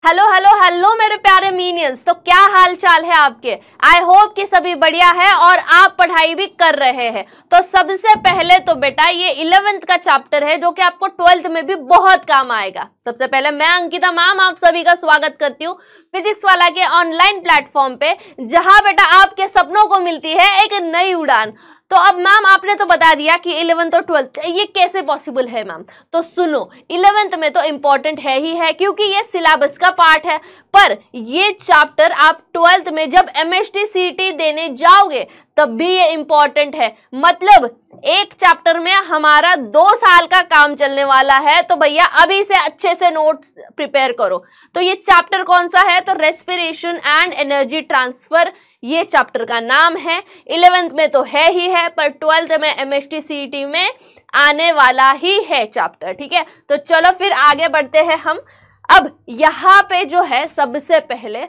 Hello hello hello मेरे प्यारे मीनियंस, तो क्या हाल चाल है आपके। आई होप कि सभी बढ़िया है और आप पढ़ाई भी कर रहे हैं। तो सबसे पहले तो बेटा ये 11th का चैप्टर है जो कि आपको 12th में भी बहुत काम आएगा। सबसे पहले मैं अंकिता मैम आप सभी का स्वागत करती हूँ फिजिक्स वाला के ऑनलाइन प्लेटफॉर्म पे, जहां बेटा आपके सपनों को मिलती है एक नई उड़ान। तो अब मैम आपने तो बता दिया कि 11th और 12th ये कैसे पॉसिबल है मैम। तो सुनो, 11th में तो इम्पोर्टेंट है ही है क्योंकि ये सिलेबस का पार्ट है, पर ये चैप्टर आप 12th में जब MST CT देने जाओगे तब भी ये इम्पोर्टेंट है। मतलब एक चैप्टर में हमारा 2 साल का काम चलने वाला है, तो भैया अभी से अच्छे से नोट्स प्रिपेयर करो। तो ये चैप्टर कौन सा है? तो रेस्पिरेशन एंड एनर्जी ट्रांसफर ये चैप्टर का नाम है। 11th में तो है ही है, पर 12th में MST CT में आने वाला ही है चैप्टर। ठीक है, तो चलो फिर आगे बढ़ते हैं हम। अब यहाँ पे जो है सबसे पहले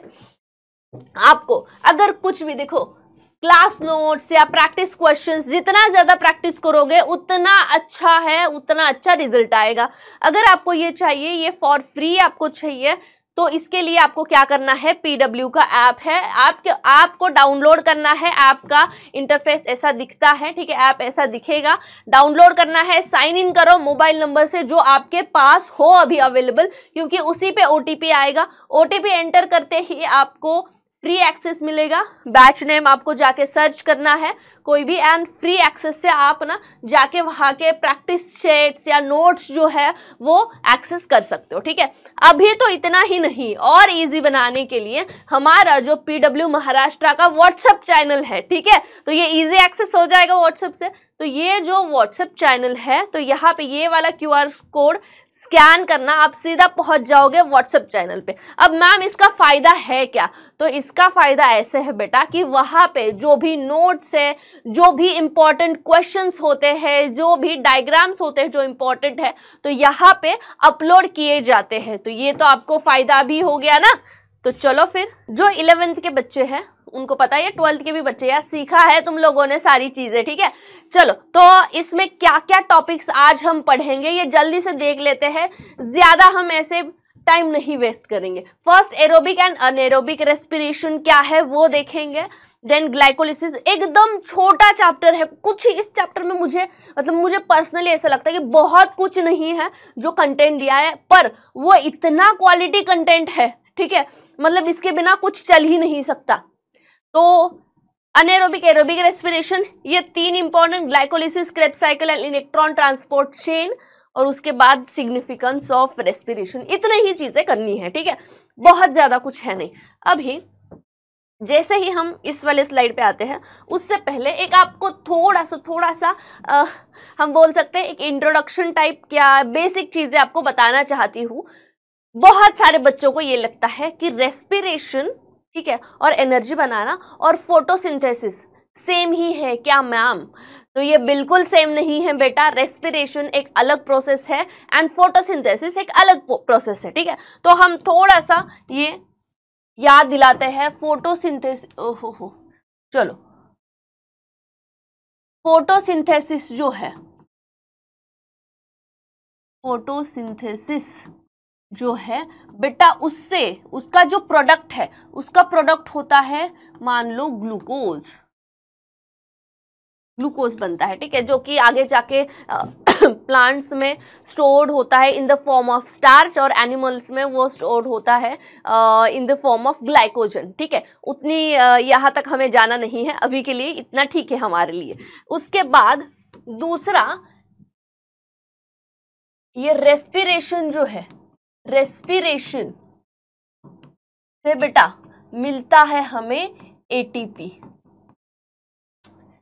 आपको अगर कुछ भी देखो क्लास नोट्स या प्रैक्टिस क्वेश्चंस, जितना ज्यादा प्रैक्टिस करोगे उतना अच्छा है, उतना अच्छा रिजल्ट आएगा। अगर आपको ये चाहिए, ये फॉर फ्री आपको चाहिए, तो इसके लिए आपको क्या करना है, PW का ऐप है, आपको डाउनलोड करना है। ऐप का इंटरफेस ऐसा दिखता है, ठीक है, ऐप ऐसा दिखेगा, डाउनलोड करना है, साइन इन करो मोबाइल नंबर से जो आपके पास हो अभी अवेलेबल, क्योंकि उसी पे OTP आएगा। OTP एंटर करते ही आपको फ्री एक्सेस मिलेगा। बैच नेम आपको जाके सर्च करना है कोई भी, एंड फ्री एक्सेस से आप ना जाके वहाँ के प्रैक्टिस शीट्स या नोट्स जो है वो एक्सेस कर सकते हो। ठीक है, अभी तो इतना ही नहीं, और इजी बनाने के लिए हमारा जो PW महाराष्ट्र का व्हाट्सएप चैनल है, ठीक है, तो ये इजी एक्सेस हो जाएगा व्हाट्सएप से। तो ये जो व्हाट्सएप चैनल है, तो यहाँ पे ये वाला QR कोड स्कैन करना, आप सीधा पहुंच जाओगे व्हाट्सएप चैनल पे। अब मैम इसका फायदा है क्या? तो इसका फायदा ऐसे है बेटा कि वहां पे जो भी नोट्स है, जो भी इंपॉर्टेंट क्वेश्चंस होते हैं, जो भी डायग्राम्स होते हैं जो इंपॉर्टेंट है, तो यहाँ पे अपलोड किए जाते हैं। तो ये तो आपको फायदा भी हो गया ना। तो चलो फिर, जो 11th के बच्चे हैं उनको पता है, 12th के भी बच्चे, यार सीखा है तुम लोगों ने सारी चीजें। ठीक है, चलो तो इसमें क्या क्या टॉपिक्स आज हम पढ़ेंगे ये जल्दी से देख लेते हैं, ज्यादा हम ऐसे टाइम नहीं वेस्ट करेंगे। First aerobic and anaerobic respiration क्या है वो देखेंगे, देन ग्लाइकोलिसिस, एकदम छोटा चैप्टर है। कुछ इस चैप्टर में मुझे पर्सनली ऐसा लगता है कि बहुत कुछ नहीं है जो कंटेंट दिया है, पर वो इतना क्वालिटी कंटेंट है, ठीक है, मतलब इसके बिना कुछ चल ही नहीं सकता। तो अनएरोबिक, एरोबिक रेस्पिरेशन, ये 3 important, glycolysis, Krebs cycle and electron transport chain, और उसके बाद सिग्निफिकेंस ऑफ रेस्पिरेशन। इतने ही चीजें करनी है, ठीक है, बहुत ज्यादा कुछ है नहीं। अभी जैसे ही हम इस वाले स्लाइड पे आते हैं, उससे पहले एक आपको थोड़ा सा हम बोल सकते हैं एक इंट्रोडक्शन टाइप, क्या बेसिक चीजें आपको बताना चाहती हूँ। बहुत सारे बच्चों को ये लगता है कि रेस्पिरेशन, ठीक है, और एनर्जी बनाना और फोटोसिंथेसिस सेम ही है क्या मैम? तो ये बिल्कुल सेम नहीं है बेटा। रेस्पिरेशन एक अलग प्रोसेस है एंड फोटोसिंथेसिस एक अलग प्रोसेस है। ठीक है, तो हम थोड़ा सा ये याद दिलाते हैं। फोटोसिंथेसिस, ओहो, चलो, फोटोसिंथेसिस जो है, फोटोसिंथेसिस जो है बेटा, उसका जो प्रोडक्ट है, उसका प्रोडक्ट होता है, मान लो ग्लूकोज बनता है, ठीक है, जो कि आगे जाके प्लांट्स में स्टोर्ड होता है in the form of starch, और एनिमल्स में वो स्टोर्ड होता है in the form of glycogen. ठीक है, उतनी यहाँ तक हमें जाना नहीं है अभी के लिए, इतना ठीक है हमारे लिए। उसके बाद दूसरा, ये रेस्पिरेशन जो है, रेस्पिरेशन से बेटा मिलता है हमें ATP।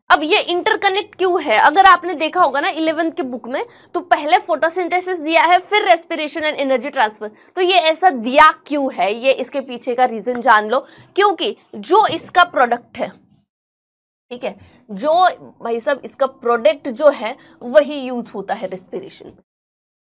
अब ये इंटरकनेक्ट क्यों है? अगर आपने देखा होगा ना 11th के बुक में, तो पहले फोटोसिंथेसिस दिया है, फिर रेस्पिरेशन एंड एनर्जी ट्रांसफर। तो ये ऐसा दिया क्यों है, ये इसके पीछे का रीजन जान लो। क्योंकि जो इसका प्रोडक्ट है, ठीक है, जो भाई साहब इसका प्रोडक्ट जो है वही यूज होता है रेस्पिरेशन।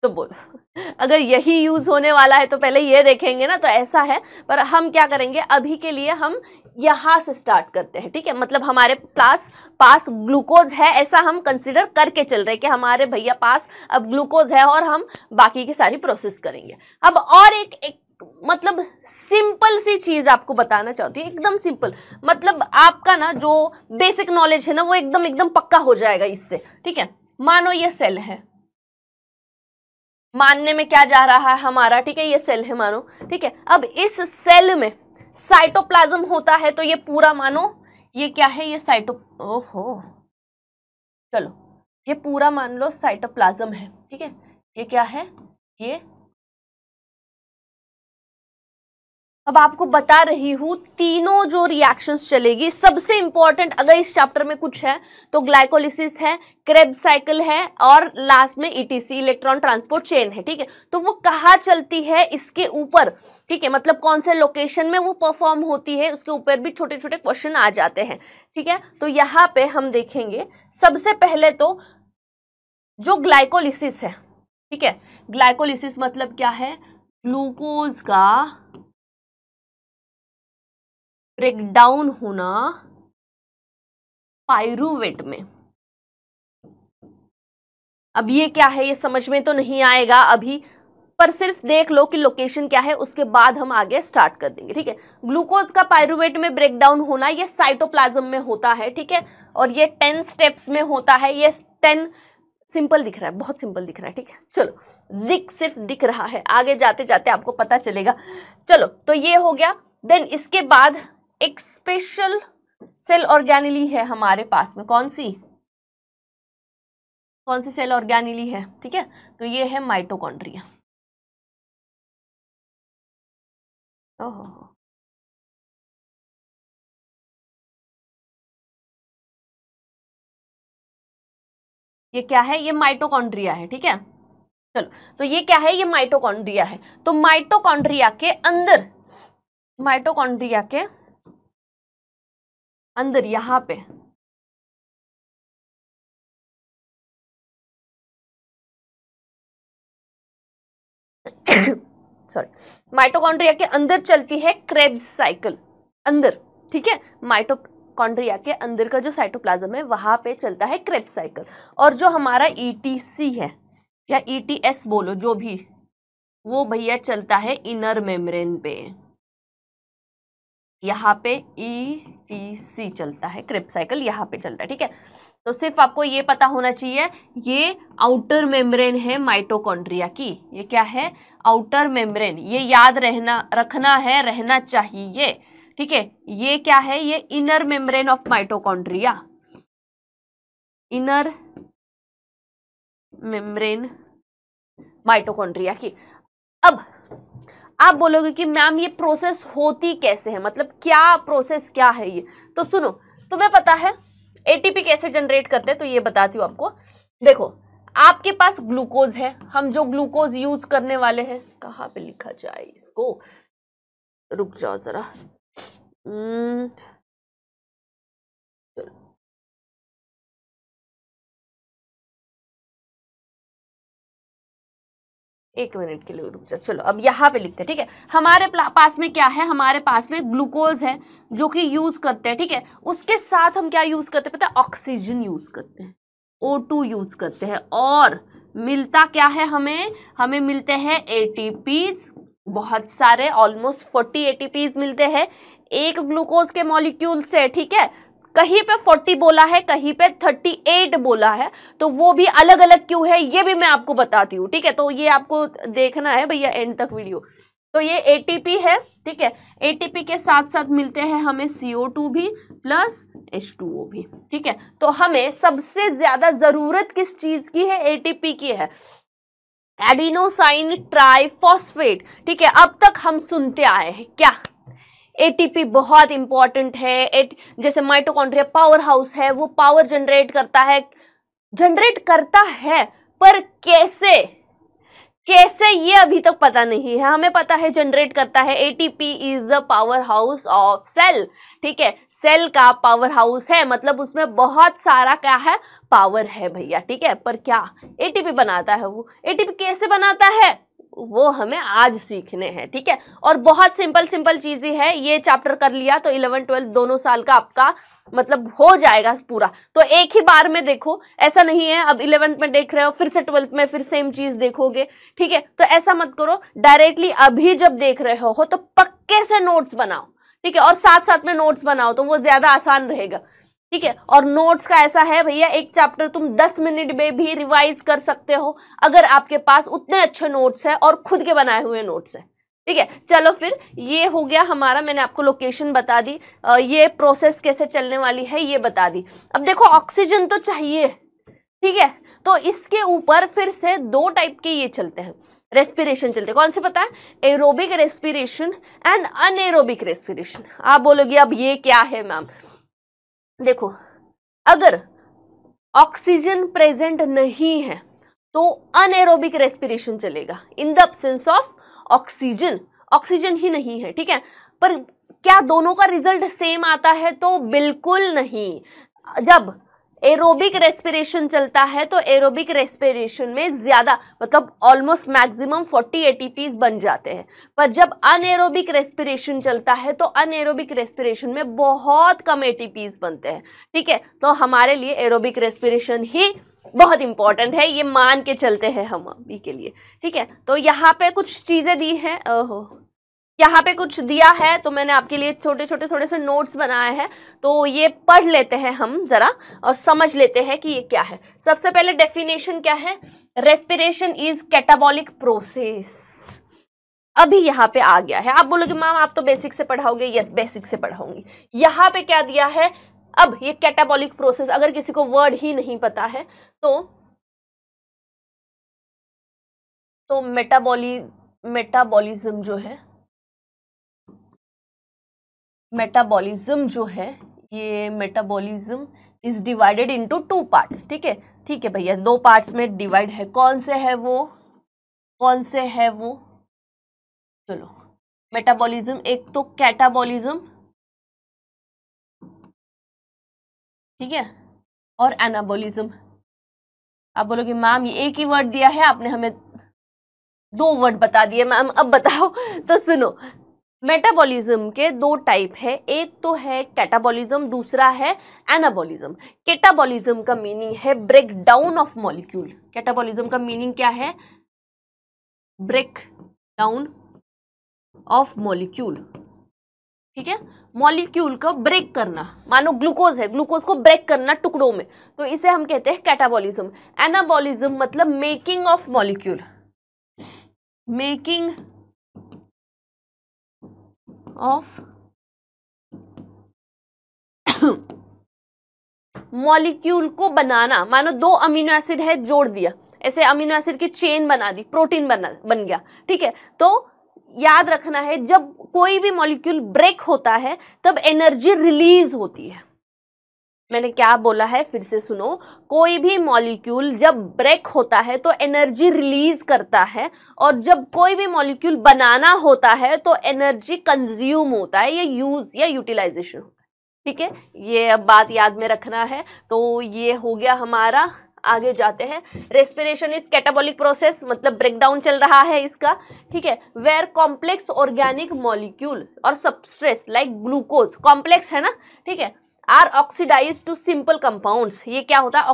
तो बोलो, अगर यही यूज होने वाला है तो पहले ये देखेंगे ना, तो ऐसा है। पर हम क्या करेंगे, अभी के लिए हम यहाँ से स्टार्ट करते हैं। ठीक है, मतलब हमारे पास ग्लूकोज है, ऐसा हम कंसिडर करके चल रहे हैं कि हमारे भैया पास अब ग्लूकोज है और हम बाकी की सारी प्रोसेस करेंगे। अब और एक मतलब सिंपल सी चीज आपको बताना चाहती हूँ, एकदम सिंपल, मतलब आपका ना जो बेसिक नॉलेज है ना वो एकदम पक्का हो जाएगा इससे, ठीक है। मानो ये सेल है, मानने में क्या जा रहा है हमारा, ठीक है, ये सेल है मानो, ठीक है। अब इस सेल में साइटोप्लाज्म होता है, तो ये पूरा मानो ये क्या है, ये ओहो, चलो ये पूरा मान लो साइटोप्लाज्म है, ठीक है। ये क्या है, ये अब आपको बता रही हूं तीनों जो रिएक्शंस चलेगी, सबसे इंपॉर्टेंट अगर इस चैप्टर में कुछ है तो ग्लाइकोलिसिस है, क्रेब्स साइकिल है, और लास्ट में ईटीसी इलेक्ट्रॉन ट्रांसपोर्ट चेन है, ठीक है। तो वो कहाँ चलती है इसके ऊपर, ठीक है, मतलब कौन से लोकेशन में वो परफॉर्म होती है, उसके ऊपर भी छोटे छोटे क्वेश्चन आ जाते हैं, ठीक है। तो यहाँ पे हम देखेंगे सबसे पहले तो जो ग्लाइकोलिसिस है, ठीक है। ग्लाइकोलिसिस मतलब क्या है, ग्लूकोज का ब्रेकडाउन होना पाइरूवेट में। अब ये क्या है ये समझ में तो नहीं आएगा अभी, पर सिर्फ देख लो कि लोकेशन क्या है, उसके बाद हम आगे स्टार्ट कर देंगे, ठीक है। ग्लूकोज का पाइरूवेट में ब्रेकडाउन होना ये साइटोप्लाज्म में होता है, ठीक है, और ये 10 स्टेप्स में होता है। ये 10 सिंपल दिख रहा है, बहुत सिंपल दिख रहा है, ठीक है, चलो सिर्फ दिख रहा है, आगे जाते जाते आपको पता चलेगा। चलो तो ये हो गया। देन इसके बाद एक स्पेशल सेल ऑर्गेनेली है हमारे पास में, कौन सी सेल ऑर्गेनेली है, ठीक है, तो ये है माइटोकॉन्ड्रिया। ओहो, ये क्या है, ये माइटोकॉन्ड्रिया है, ठीक है। चलो तो ये क्या है, ये माइटोकॉन्ड्रिया है। तो माइटोकॉन्ड्रिया के अंदर यहां पे सॉरी, माइटोकॉन्ड्रिया के अंदर चलती है क्रेब्स साइकिल, अंदर, ठीक है। माइटोकॉन्ड्रिया के अंदर का जो साइटोप्लाज्म है वहां पे चलता है क्रेब्स साइकिल, और जो हमारा ईटीसी है या ईटीएस बोलो जो भी, वो भैया चलता है इनर मेम्ब्रेन पे, यहाँ पे ईटीसी चलता है, क्रेब्स साइकिल यहाँ पे चलता है, ठीक है। तो सिर्फ आपको ये पता होना चाहिए, ये आउटर मेम्ब्रेन है माइटोकॉन्ड्रिया की, ये क्या है, आउटर मेम्ब्रेन, ये याद रहना चाहिए, ठीक है। ये क्या है, ये inner membrane of mitochondria, inner membrane mitochondria की। अब आप बोलोगे कि मैम ये प्रोसेस होती कैसे है, मतलब क्या प्रोसेस क्या है ये, तो सुनो, तुम्हें पता है एटीपी कैसे जनरेट करते हैं, तो ये बताती हूँ आपको। देखो आपके पास ग्लूकोज है, हम जो ग्लूकोज यूज करने वाले हैं, कहाँ पे लिखा जाए इसको, रुक जाओ जरा, एक मिनट के लिए रुक जाओ। चलो अब यहाँ पे लिखते हैं, ठीक है। हमारे पास में क्या है, हमारे पास में ग्लूकोज है जो कि यूज करते हैं, ठीक है। उसके साथ हम क्या यूज करते हैं पता है, ऑक्सीजन यूज करते हैं, O2 यूज करते हैं, और मिलता क्या है हमें मिलते हैं एटीपीज, बहुत सारे, ऑलमोस्ट 40 एटीपीज मिलते हैं एक ग्लूकोज के मॉलिक्यूल से, ठीक है। कहीं पे 40 बोला है, कहीं पे 38 बोला है, तो वो भी अलग अलग क्यों है ये भी मैं आपको बताती हूँ, ठीक है। तो ये आपको देखना है भैया एंड तक वीडियो। तो ये एटीपी है, ठीक है, एटीपी के साथ साथ मिलते हैं हमें CO2 भी प्लस H2O भी, ठीक है। तो हमें सबसे ज्यादा जरूरत किस चीज की है, एटीपी की है, एडिनोसाइन ट्राइफॉस्फेट, ठीक है। अब तक हम सुनते आए हैं क्या, एटीपी बहुत इंपॉर्टेंट है, जैसे माइटोकॉन्ड्रिया पावर हाउस है, वो पावर जनरेट करता है, पर कैसे ये अभी तक पता नहीं है, हमें पता है जनरेट करता है, ATP is the power house of cell, ठीक है, सेल का पावर हाउस है, मतलब उसमें बहुत सारा क्या है, पावर है भैया, ठीक है। पर क्या एटीपी बनाता है, वो एटीपी कैसे बनाता है, वो हमें आज सीखने हैं, ठीक है। और बहुत सिंपल सिंपल चीजें है, ये चैप्टर कर लिया तो 11 12 दोनों साल का आपका मतलब हो जाएगा पूरा। तो एक ही बार में देखो, ऐसा नहीं है अब 11th में देख रहे हो फिर से 12th में फिर सेम चीज देखोगे, ठीक है। तो ऐसा मत करो, डायरेक्टली अभी जब देख रहे हो तो पक्के से नोट्स बनाओ, ठीक है। और साथ साथ में नोट्स बनाओ तो वो ज्यादा आसान रहेगा, ठीक है। और नोट्स का ऐसा है भैया, एक चैप्टर तुम 10 मिनट में भी रिवाइज कर सकते हो अगर आपके पास उतने अच्छे नोट्स है और खुद के बनाए हुए नोट्स है, ठीक है। चलो फिर ये हो गया हमारा, मैंने आपको लोकेशन बता दी, ये प्रोसेस कैसे चलने वाली है ये बता दी। अब देखो ऑक्सीजन तो चाहिए, ठीक है। तो इसके ऊपर फिर से दो टाइप के ये चलते हैं, रेस्पिरेशन चलते हैं। कौन से पता है? Aerobic respiration and anaerobic respiration. आप बोलोगे अब ये क्या है मैम? देखो, अगर ऑक्सीजन प्रेजेंट नहीं है तो अनएरोबिक रेस्पिरेशन चलेगा, in the absence of oxygen, oxygen ही नहीं है, ठीक है। पर क्या दोनों का रिजल्ट सेम आता है? तो बिल्कुल नहीं। जब एरोबिक रेस्पिरेशन चलता है तो एरोबिक रेस्पिरेशन में ज्यादा मतलब ऑलमोस्ट मैक्सिमम 40 एटीपीज बन जाते हैं, पर जब अनएरोबिक रेस्पिरेशन चलता है तो अनएरोबिक रेस्पिरेशन में बहुत कम एटीपीज बनते हैं, ठीक है। तो हमारे लिए एरोबिक रेस्पिरेशन ही बहुत इंपॉर्टेंट है, ये मान के चलते हैं हम अभी के लिए, ठीक है। तो यहाँ पे कुछ चीजें दी हैं, यहाँ पे कुछ दिया है तो मैंने आपके लिए छोटे छोटे थोड़े से नोट्स बनाए हैं, तो ये पढ़ लेते हैं हम जरा और समझ लेते हैं कि ये क्या है। सबसे पहले डेफिनेशन क्या है? Respiration is catabolic process. अभी यहाँ पे आ गया है, आप बोलोगे मैम आप तो बेसिक से पढ़ाओगे, यस बेसिक से पढ़ाऊंगी। यहाँ पे क्या दिया है? अब ये कैटाबॉलिक प्रोसेस, अगर किसी को वर्ड ही नहीं पता है तो मेटाबॉलिज्म जो है ये metabolism is divided into 2 parts, ठीक है। ठीक है भैया, 2 पार्ट्स में डिवाइड है। कौन से है वो? चलो, मेटाबॉलिज्म, एक तो कैटाबॉलिज्म, ठीक है, और एनाबॉलिज्म। आप बोलोगे मैम ये एक ही वर्ड दिया है, आपने हमें 2 वर्ड बता दिए मैम, अब बताओ। तो सुनो, मेटाबॉलिज्म के 2 टाइप है, एक तो है कैटाबॉलिज्म, दूसरा है एनाबॉलिज्म। कैटाबॉलिज्म का मीनिंग है break down of molecule. Catabolism का मीनिंग क्या है? ब्रेक डाउन ऑफ मॉलिक्यूल, ठीक है। मॉलिक्यूल को ब्रेक करना, मानो ग्लूकोज है, ग्लूकोज को ब्रेक करना टुकड़ों में, तो इसे हम कहते हैं कैटाबॉलिज्म। एनाबॉलिज्म मतलब making of molecule, making of molecule को बनाना, मानो 2 अमीनो एसिड है जोड़ दिया, ऐसे अमीनो एसिड की चेन बना दी, प्रोटीन बन गया, ठीक है। तो याद रखना है, जब कोई भी मॉलिक्यूल ब्रेक होता है तब एनर्जी रिलीज होती है। मैंने क्या बोला है फिर से सुनो, कोई भी मॉलिक्यूल जब ब्रेक होता है तो एनर्जी रिलीज करता है, और जब कोई भी मॉलिक्यूल बनाना होता है तो एनर्जी कंज्यूम होता है, या यूज या यूटिलाइजेशन होता है, ठीक है। ये अब बात याद में रखना है। तो ये हो गया हमारा, आगे जाते हैं। रेस्पिरेशन इज कैटाबॉलिक प्रोसेस, मतलब ब्रेकडाउन चल रहा है इसका, ठीक है। वेयर कॉम्प्लेक्स ऑर्गेनिक मॉलिक्यूल और सबस्ट्रेट्स लाइक ग्लूकोज, कॉम्प्लेक्स है ना, ठीक है, are oxidise to simple compounds. ये क्या होता है?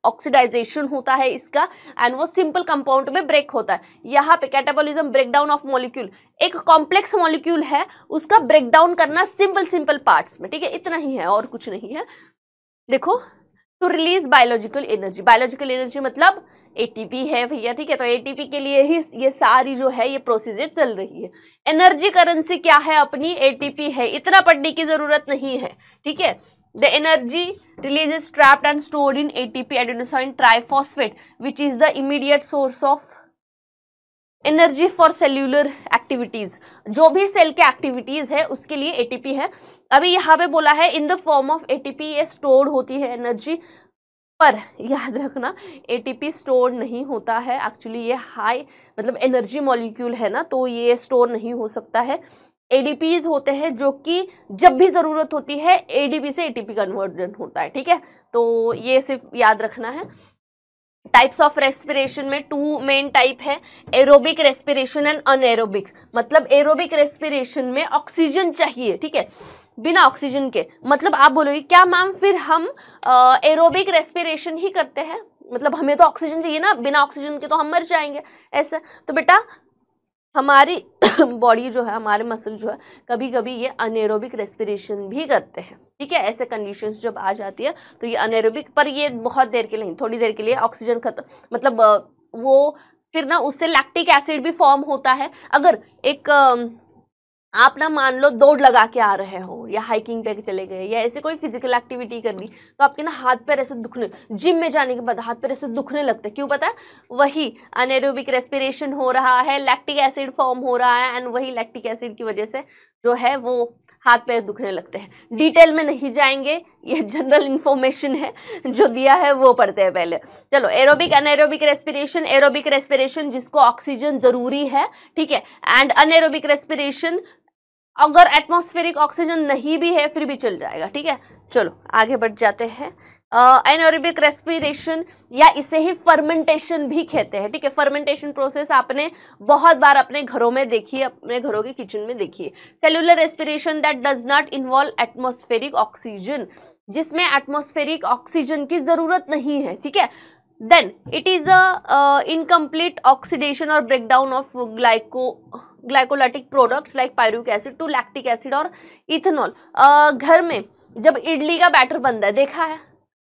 ऑक्सीडाइजेशन होता है इसका, एंड वो सिंपल कंपाउंड में ब्रेक होता है। यहाँ पे कैटाबॉलिज्म ब्रेकडाउन ऑफ मॉलिक्यूल, एक कॉम्प्लेक्स मॉलिक्यूल है उसका ब्रेकडाउन करना सिंपल पार्ट्स में, ठीक है, इतना ही है और कुछ नहीं है। देखो, to release biological energy, biological energy मतलब एटीपी है भैया, ठीक है। तो एटीपी के लिए ही ये सारी जो है ये प्रोसीजर चल रही है। एनर्जी करेंसी क्या है अपनी? एटीपी है, इतना पढ़ने की जरूरत नहीं है, ठीक है। The energy release is trapped and stored in ATP adenosine triphosphate which is the immediate source of energy for cellular activities. जो भी सेल के एक्टिविटीज है उसके लिए एटीपी है। अभी यहाँ पे बोला है in the form of ATP ये स्टोर्ड होती है एनर्जी, पर याद रखना एटीपी स्टोर नहीं होता है एक्चुअली, ये हाई मतलब एनर्जी मॉलिक्यूल है ना, तो ये स्टोर नहीं हो सकता है। एडीपीज होते हैं जो कि जब भी जरूरत होती है एडीपी से एटीपी कन्वर्जन होता है, ठीक है। तो ये सिर्फ याद रखना है। टाइप्स ऑफ रेस्पिरेशन में 2 मेन टाइप है, एरोबिक रेस्पिरेशन एंड अनएरोबिक। मतलब एरोबिक रेस्पिरेशन में ऑक्सीजन चाहिए, ठीक है, बिना ऑक्सीजन के। मतलब आप बोलोगे क्या मैम फिर हम एरोबिक रेस्पिरेशन ही करते हैं, मतलब हमें तो ऑक्सीजन चाहिए ना, बिना ऑक्सीजन के तो हम मर जाएंगे ऐसा। तो बेटा हमारी बॉडी जो है, हमारे मसल जो है, कभी कभी ये अनएरोबिक रेस्पिरेशन भी करते हैं, ठीक है। ऐसे कंडीशंस जब आ जाती है तो ये अनएरोबिक, पर ये बहुत देर के लिए, थोड़ी देर के लिए ऑक्सीजन खत्म, मतलब वो फिर ना उससे लैक्टिक एसिड भी फॉर्म होता है। अगर एक आप ना मान लो दौड़ लगा के आ रहे हो या हाइकिंग पे चले गए या ऐसे कोई फिजिकल एक्टिविटी करनी, तो आपके ना हाथ पैर ऐसे दुखने, जिम में जाने के बाद हाथ पैर ऐसे दुखने लगते हैं, क्यों पता है? वही अनएरोबिक रेस्पिरेशन हो रहा है, लैक्टिक एसिड फॉर्म हो रहा है, एंड वही लैक्टिक एसिड की वजह से जो है वो हाथ पैर दुखने लगते हैं। डिटेल में नहीं जाएंगे, ये जनरल इंफॉर्मेशन है, जो दिया है वो पढ़ते हैं पहले। चलो, aerobic anaerobic respiration, aerobic respiration जिसको ऑक्सीजन जरूरी है, ठीक है, एंड अनएरोबिक रेस्पिरेशन अगर एटमॉस्फेरिक ऑक्सीजन नहीं भी है फिर भी चल जाएगा, ठीक है। चलो आगे बढ़ जाते हैं। एनारोबिक रेस्पिरेशन या इसे ही फर्मेंटेशन भी कहते हैं, ठीक है। फर्मेंटेशन प्रोसेस आपने बहुत बार अपने घरों में देखी है, अपने घरों के किचन में देखी है। Cellular respiration that does not involve atmospheric oxygen, जिसमें एटमॉस्फेरिक ऑक्सीजन की जरूरत नहीं है, ठीक है। Then it is a incomplete oxidation और breakdown of glycolytic products like pyruvic acid to lactic acid और इथेनॉल। घर में जब इडली का बैटर बनता है, देखा है,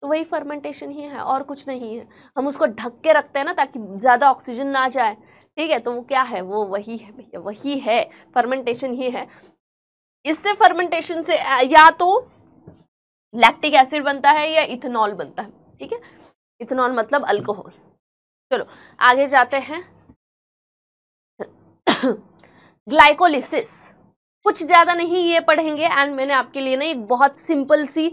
तो वही फर्मेंटेशन ही है और कुछ नहीं है। हम उसको ढक के रखते हैं ना ताकि ज़्यादा ऑक्सीजन ना जाए, ठीक है, तो वो क्या है, वो वही है भैया, वही है, फर्मेंटेशन ही है। इससे फर्मेंटेशन से या तो लैक्टिक एसिड बनता है या इथेनॉल बनता है, ठीक है। इथेनॉल मतलब अल्कोहल। चलो आगे जाते हैं। ग्लाइकोलिसिस कुछ ज्यादा नहीं ये पढ़ेंगे, एंड मैंने आपके लिए ना एक बहुत सिंपल सी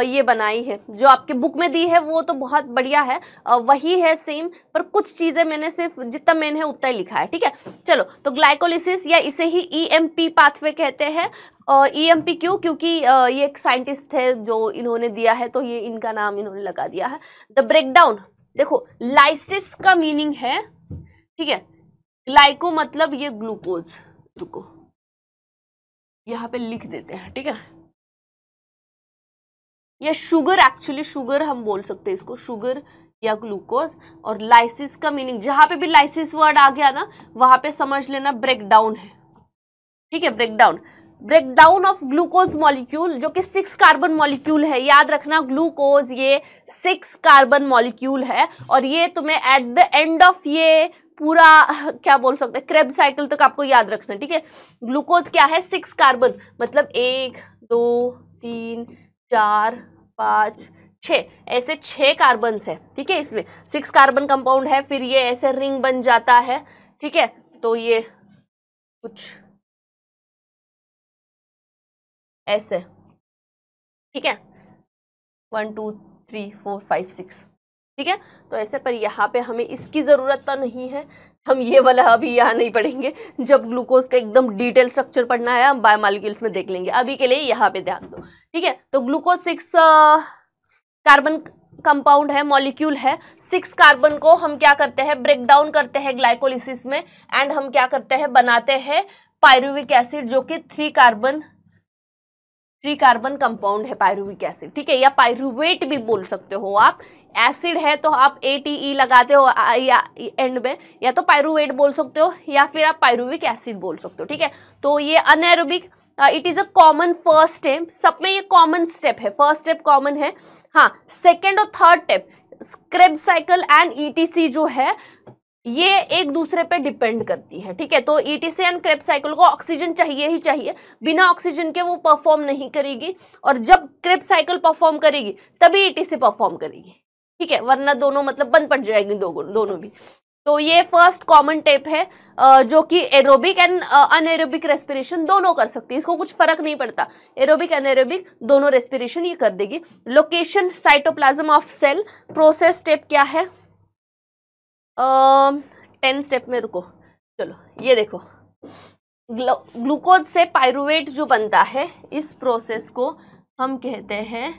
ये बनाई है, जो आपके बुक में दी है वो तो बहुत बढ़िया है, वही है सेम, पर कुछ चीजें मैंने सिर्फ जितना मैंने है उतना ही लिखा है, ठीक है। चलो, तो ग्लाइकोलिसिस या इसे ही ईएमपी पाथवे कहते हैं। ईएमपी क्यों? क्योंकि ये एक साइंटिस्ट है जो इन्होंने दिया है, तो ये इनका नाम इन्होंने लगा दिया है। द ब्रेकडाउन, देखो लाइसिस का मीनिंग है, ठीक है, ग्लाइको मतलब ये ग्लूकोज, रुको यहाँ पे लिख देते हैं, ठीक है। ये शुगर, एक्चुअली शुगर हम बोल सकते हैं इसको, शुगर या ग्लूकोज। और लाइसिस का मीनिंग, जहां पे भी लाइसिस वर्ड आ गया ना वहां पे समझ लेना ब्रेकडाउन है, ठीक है। Breakdown, breakdown of glucose molecule, जो कि 6 कार्बन मॉलिक्यूल है, याद रखना ग्लूकोज ये 6 कार्बन मॉलिक्यूल है, और ये तुम्हें एट द एंड ऑफ ये पूरा क्या बोल सकते हैं, क्रेब्स साइकिल तक आपको याद रखना, ठीक है। ग्लूकोज क्या है, 6 कार्बन, मतलब 1 2 3 4 5 6, ऐसे 6 कार्बन है, ठीक है। इसमें 6 कार्बन कंपाउंड है, फिर ये ऐसे रिंग बन जाता है, ठीक है। तो ये कुछ ऐसे, ठीक है, 1 2 3 4 5 6, ठीक है। तो ऐसे, पर यहाँ पे हमें इसकी ज़रूरत तो नहीं है, हम ये वाला अभी यहाँ नहीं पढ़ेंगे, जब ग्लूकोज का एकदम डिटेल स्ट्रक्चर पढ़ना है हम बायोमॉलिक्यूल्स में देख लेंगे, अभी के लिए यहाँ पे ध्यान दो, ठीक है। तो ग्लूकोज 6 कार्बन कंपाउंड है, मॉलिक्यूल है। 6 कार्बन को हम क्या करते हैं, ब्रेक डाउन करते हैं ग्लाइकोलिसिस में, एंड हम क्या करते हैं, बनाते हैं पायरुविक एसिड, जो कि 3 कार्बन कंपाउंड है पायरुविक एसिड, ठीक है, या पायरुवेट भी बोल सकते हो आप। एसिड है तो आप ATE लगाते हो या एंड में, या तो पायरुवेट बोल सकते हो या फिर आप पायरुविक एसिड बोल सकते हो, ठीक है। तो ये anaerobic, it is a common first step, सब में ये कॉमन स्टेप है, फर्स्ट स्टेप कॉमन है। हाँ, सेकेंड और third step Krebs cycle and ETC जो है ये एक दूसरे पे डिपेंड करती है, ठीक है। तो ETC एंड क्रेब्स साइकिल को ऑक्सीजन चाहिए ही चाहिए, बिना ऑक्सीजन के वो परफॉर्म नहीं करेगी, और जब क्रेब्स साइकिल परफॉर्म करेगी तभी ETC परफॉर्म करेगी, ठीक है, वरना दोनों मतलब बंद पड़ जाएंगे दोनों भी। तो ये फर्स्ट कॉमन टेप है, जो कि एरोबिक एंड अनएरोबिक रेस्पिरेशन दोनों कर सकती है, इसको कुछ फर्क नहीं पड़ता, एरोबिक अनएरोबिक दोनों रेस्पिरेशन ये कर देगी। Location cytoplasm of cell, process step क्या है, 10 स्टेप में, रुको, चलो ये देखो, ग्लूकोज से पायरुवेट जो बनता है, इस प्रोसेस को हम कहते हैं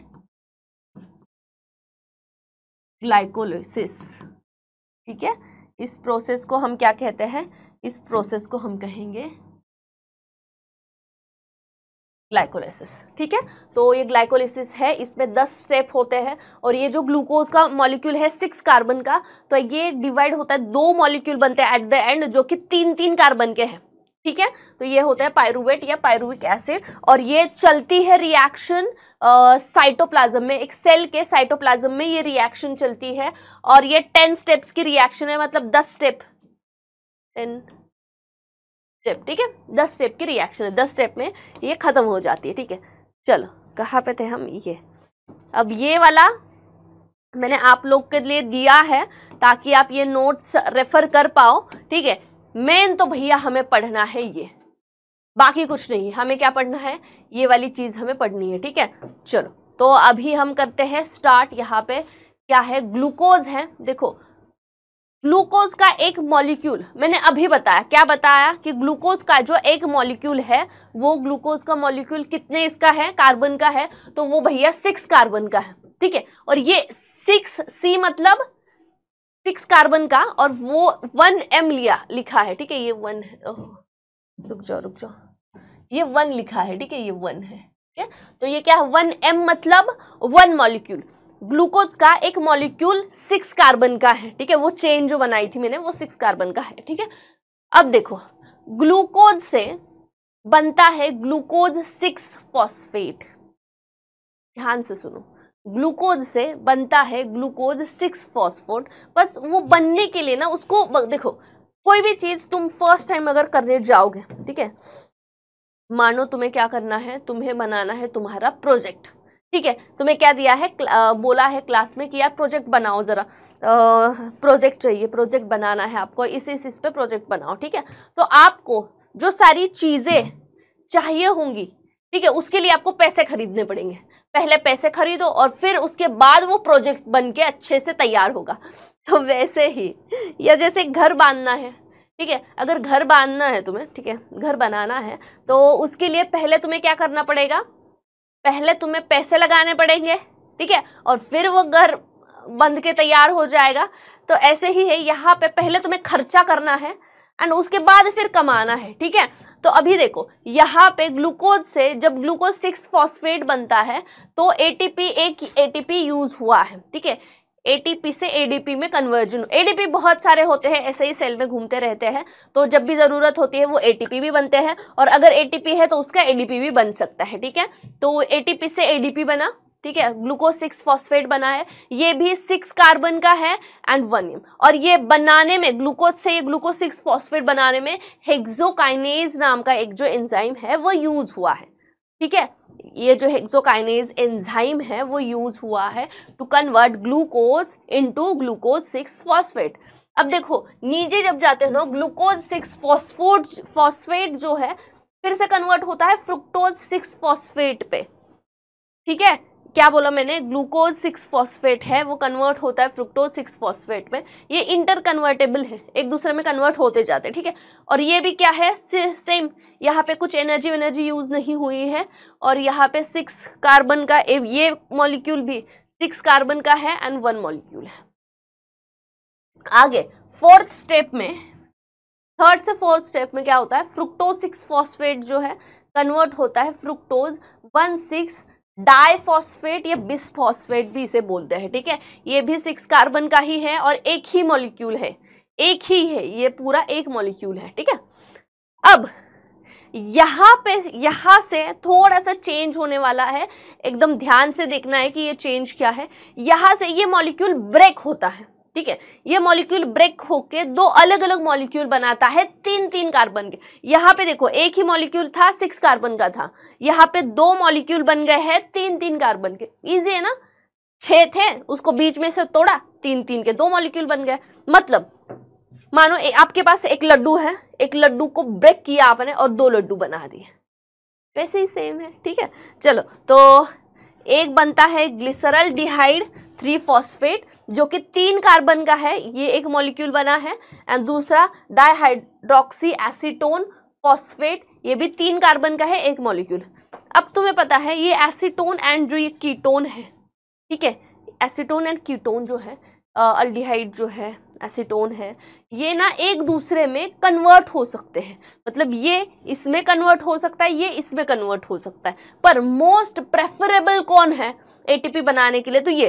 ग्लाइकोलाइसिस। ठीक है, इस प्रोसेस को हम क्या कहते हैं? इस प्रोसेस को हम कहेंगे ग्लाइकोलाइसिस। ठीक है, तो ये ग्लाइकोलाइसिस है, इसमें 10 स्टेप होते हैं और ये जो ग्लूकोज का मॉलिक्यूल है 6 कार्बन का, तो ये डिवाइड होता है, 2 मॉलिक्यूल बनते हैं एट द एंड जो कि 3-3 कार्बन के हैं। ठीक है, तो ये होता है पायरुवेट या पायरुविक एसिड और ये चलती है रिएक्शन साइटोप्लाज्म में, एक सेल के साइटोप्लाज्म में ये रिएक्शन चलती है और ये 10 स्टेप्स की रिएक्शन है, मतलब 10 स्टेप, 10 स्टेप। ठीक है, 10 स्टेप की रिएक्शन है, 10 स्टेप में ये खत्म हो जाती है। ठीक है, चलो कहाँ पे थे हम? ये अब ये वाला मैंने आप लोग के लिए दिया है ताकि आप ये नोट्स रेफर कर पाओ। ठीक है, मेन तो भैया हमें पढ़ना है ये, बाकी कुछ नहीं, हमें क्या पढ़ना है? ये वाली चीज हमें पढ़नी है। ठीक है, चलो तो अभी हम करते हैं स्टार्ट। यहाँ पे क्या है? ग्लूकोज है। देखो ग्लूकोज का एक मॉलिक्यूल मैंने अभी बताया, क्या बताया कि ग्लूकोज का जो एक मॉलिक्यूल है वो ग्लूकोज का मॉलिक्यूल कितने इसका है? कार्बन का है, तो वो भैया 6 कार्बन का है। ठीक है, और ये 6C मतलब 6 कार्बन का और वो 1M लिखा है। ठीक है, ये 1 है, रुक जाओ, ये 1 लिखा है। ठीक है, ये 1 है। ठीक है, तो ये क्या है? 1M मतलब 1 मॉलिक्यूल। ग्लूकोज का एक मॉलिक्यूल 6 कार्बन का है। ठीक है, वो चेन जो बनाई थी मैंने वो 6 कार्बन का है। ठीक है, अब देखो ग्लूकोज से बनता है ग्लूकोज 6 फॉस्फेट। ध्यान से सुनो, ग्लूकोज से बनता है ग्लूकोज 6 फॉस्फेट। बस वो बनने के लिए ना उसको देखो, कोई भी चीज तुम फर्स्ट टाइम अगर करने जाओगे, ठीक है, मानो तुम्हें क्या करना है? तुम्हें बनाना है तुम्हारा प्रोजेक्ट। ठीक है, तुम्हें क्या दिया है? बोला है क्लास में कि यार प्रोजेक्ट बनाओ, जरा प्रोजेक्ट चाहिए, प्रोजेक्ट बनाना है आपको, इस पे प्रोजेक्ट बनाओ। ठीक है, तो आपको जो सारी चीजें चाहिए होंगी, ठीक है, उसके लिए आपको पैसे खरीदने पड़ेंगे। पहले पैसे खरीदो और फिर उसके बाद वो प्रोजेक्ट बन के अच्छे से तैयार होगा। तो वैसे ही, या जैसे घर बांधना है, ठीक है, अगर घर बांधना है तुम्हें, ठीक है, घर बनाना है, तो उसके लिए पहले तुम्हें क्या करना पड़ेगा? पहले तुम्हें पैसे लगाने पड़ेंगे। ठीक है, और फिर वो घर बंध के तैयार हो जाएगा। तो ऐसे ही है यहाँ पे, पहले तुम्हें खर्चा करना है एंड उसके बाद फिर कमाना है। ठीक है, तो अभी देखो यहाँ पे ग्लूकोज से जब ग्लूकोज 6 फॉस्फेट बनता है तो एटीपी, एक एटीपी यूज हुआ है। ठीक है, एटीपी से एडीपी में कन्वर्जन। एडीपी बहुत सारे होते हैं, ऐसे ही सेल में घूमते रहते हैं, तो जब भी जरूरत होती है वो एटीपी भी बनते हैं, और अगर एटीपी है तो उसका एडीपी भी बन सकता है। ठीक है, तो एटीपी से एडीपी बना। ठीक है, ग्लूकोज 6 फॉस्फेट बना है, ये भी 6 कार्बन का है एंड 1M। और ये बनाने में, ग्लूकोज से ये ग्लूकोज 6 फॉस्फेट बनाने में हेक्सोकाइनेज नाम का एक जो एंजाइम है वो यूज हुआ है। ठीक है, ये जो हेक्सोकाइनेज एंजाइम है वो यूज हुआ है to convert glucose into glucose 6 phosphate. अब देखो नीचे जब जाते हैं ना, ग्लूकोज 6 फॉस्फेट जो है फिर से कन्वर्ट होता है फ्रुक्टोज 6 फॉस्फेट पे। ठीक है, क्या बोला मैंने? ग्लूकोज 6 फॉस्फेट है वो कन्वर्ट होता है फ्रुक्टोज 6 फॉस्फेट में। ये इंटर कन्वर्टेबल है, एक दूसरे में कन्वर्ट होते जाते हैं। ठीक है, और ये भी क्या है? सेम, यहाँ पे कुछ एनर्जी यूज नहीं हुई है, और यहाँ पे 6 कार्बन का ये मॉलिक्यूल भी 6 कार्बन का है एंड 1 मॉलिक्यूल है। आगे फोर्थ स्टेप में, थर्ड से फोर्थ स्टेप में क्या होता है? फ्रुक्टोज 6 फॉस्फेट जो है कन्वर्ट होता है फ्रुक्टोज 1,6 डाइफॉस्फेट या बिसफॉस्फेट भी इसे बोलते हैं। ठीक है, ये भी 6 कार्बन का ही है और एक ही मॉलिक्यूल है, एक ही है, ये पूरा एक मॉलिक्यूल है। ठीक है, अब यहाँ से थोड़ा सा चेंज होने वाला है, एकदम ध्यान से देखना है कि ये चेंज क्या है। यहाँ से ये मॉलिक्यूल ब्रेक होता है। ठीक है, ये मॉलिक्यूल ब्रेक होके 2 अलग अलग मॉलिक्यूल बनाता है 3-3 कार्बन के। यहाँ पे देखो एक ही मॉलिक्यूल था 6 कार्बन का था, यहाँ पे 2 मॉलिक्यूल बन गए हैं 3-3 कार्बन के। इजी है ना? 6 थे, उसको बीच में से तोड़ा, 3-3 के 2 मॉलिक्यूल बन गए। मतलब मानो आपके पास एक लड्डू है, एक लड्डू को ब्रेक किया आपने और 2 लड्डू बना दिए, वैसे ही सेम है। ठीक है, चलो तो एक बनता है ग्लिसरल डिहाइड 3 फॉस्फेट जो कि 3 कार्बन का है, ये एक मॉलिक्यूल बना है, एंड दूसरा डाइहाइड्रोक्सी एसीटोन फॉस्फेट, ये भी 3 कार्बन का है, एक मॉलिक्यूल। अब तुम्हें पता है ये एसीटोन एंड जो ये कीटोन है, ठीक है, एसीटोन एंड कीटोन जो है, अल्डिहाइड जो है, एसीटोन है, ये ना एक दूसरे में कन्वर्ट हो सकते हैं। मतलब ये इसमें कन्वर्ट हो सकता है, ये इसमें कन्वर्ट हो सकता है, पर मोस्ट प्रेफरेबल कौन है एटीपी बनाने के लिए? तो ये,